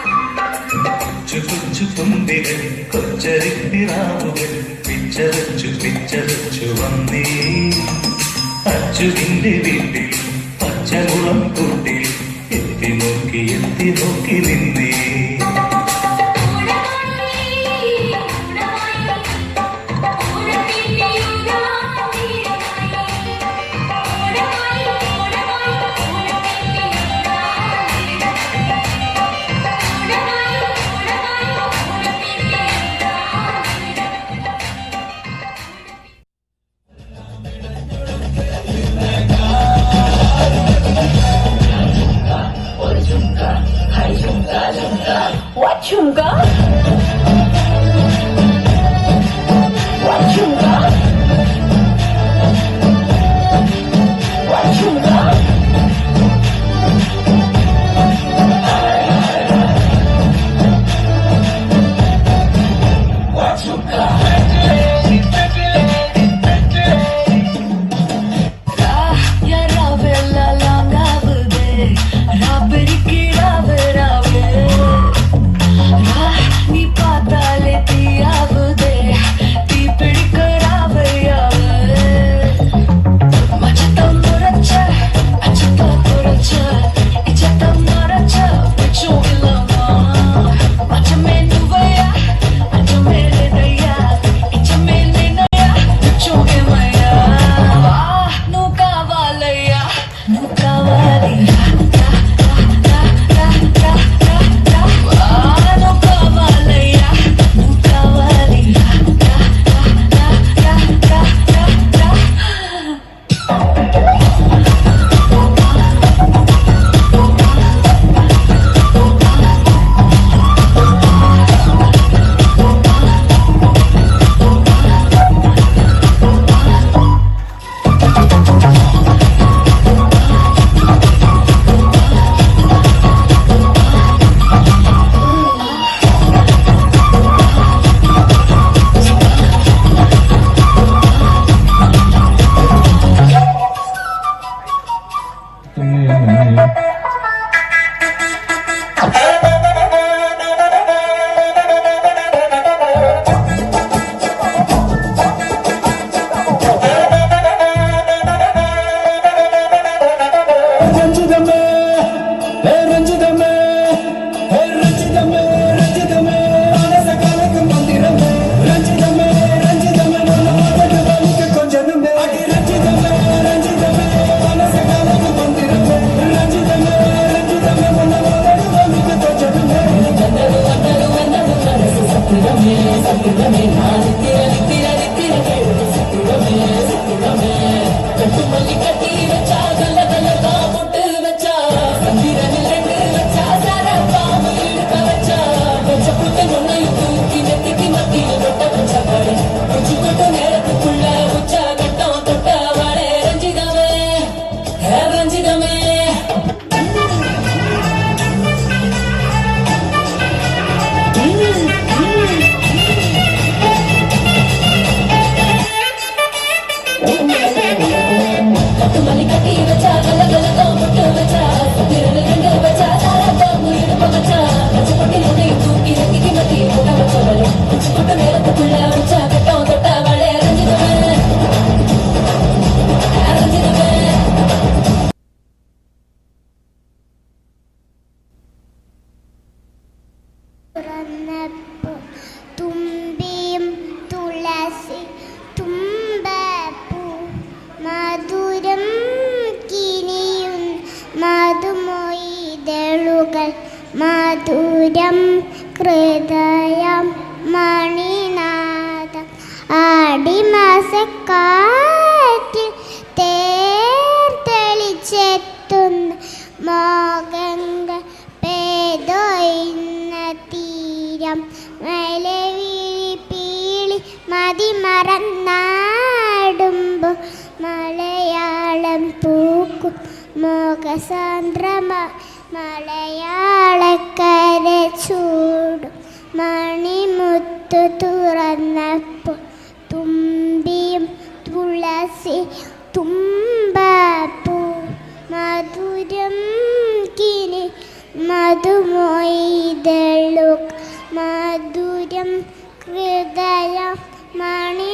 കൊച്ചു കൊച്ചു തുമ്പികൾ കൊച്ചരിപ്പിറാവുകൾ പിച്ചതച്ചു വന്നേ അച്ചുവിന്റെ വീട്ടിൽ പച്ചമുളം കൂട്ടിൽ എത്തി നോക്കി നിന്നേ Ni മധുരം ഹൃദയം മണിനാദം ആടിമാസക്കാറ്റിൽ തേർത്തെളിച്ചെത്തുന്ന മോഹങ്ങൾ പേതൊയിന്ന തീരം മലവിഴി പീളി മതിമറന്നാടുമ്പോൾ മലയാളം പൂക്കും മോഹസാന്ദ്രമ മലയാളക്കര ചൂടും മണിമുത്തു തുറന്നപ്പോൾ തുമ്പിയും തുളസി തുമ്പപ്പൂ മധുരം കിനി മധുമൊയ്തളു മധുരം ഹൃദയം മണി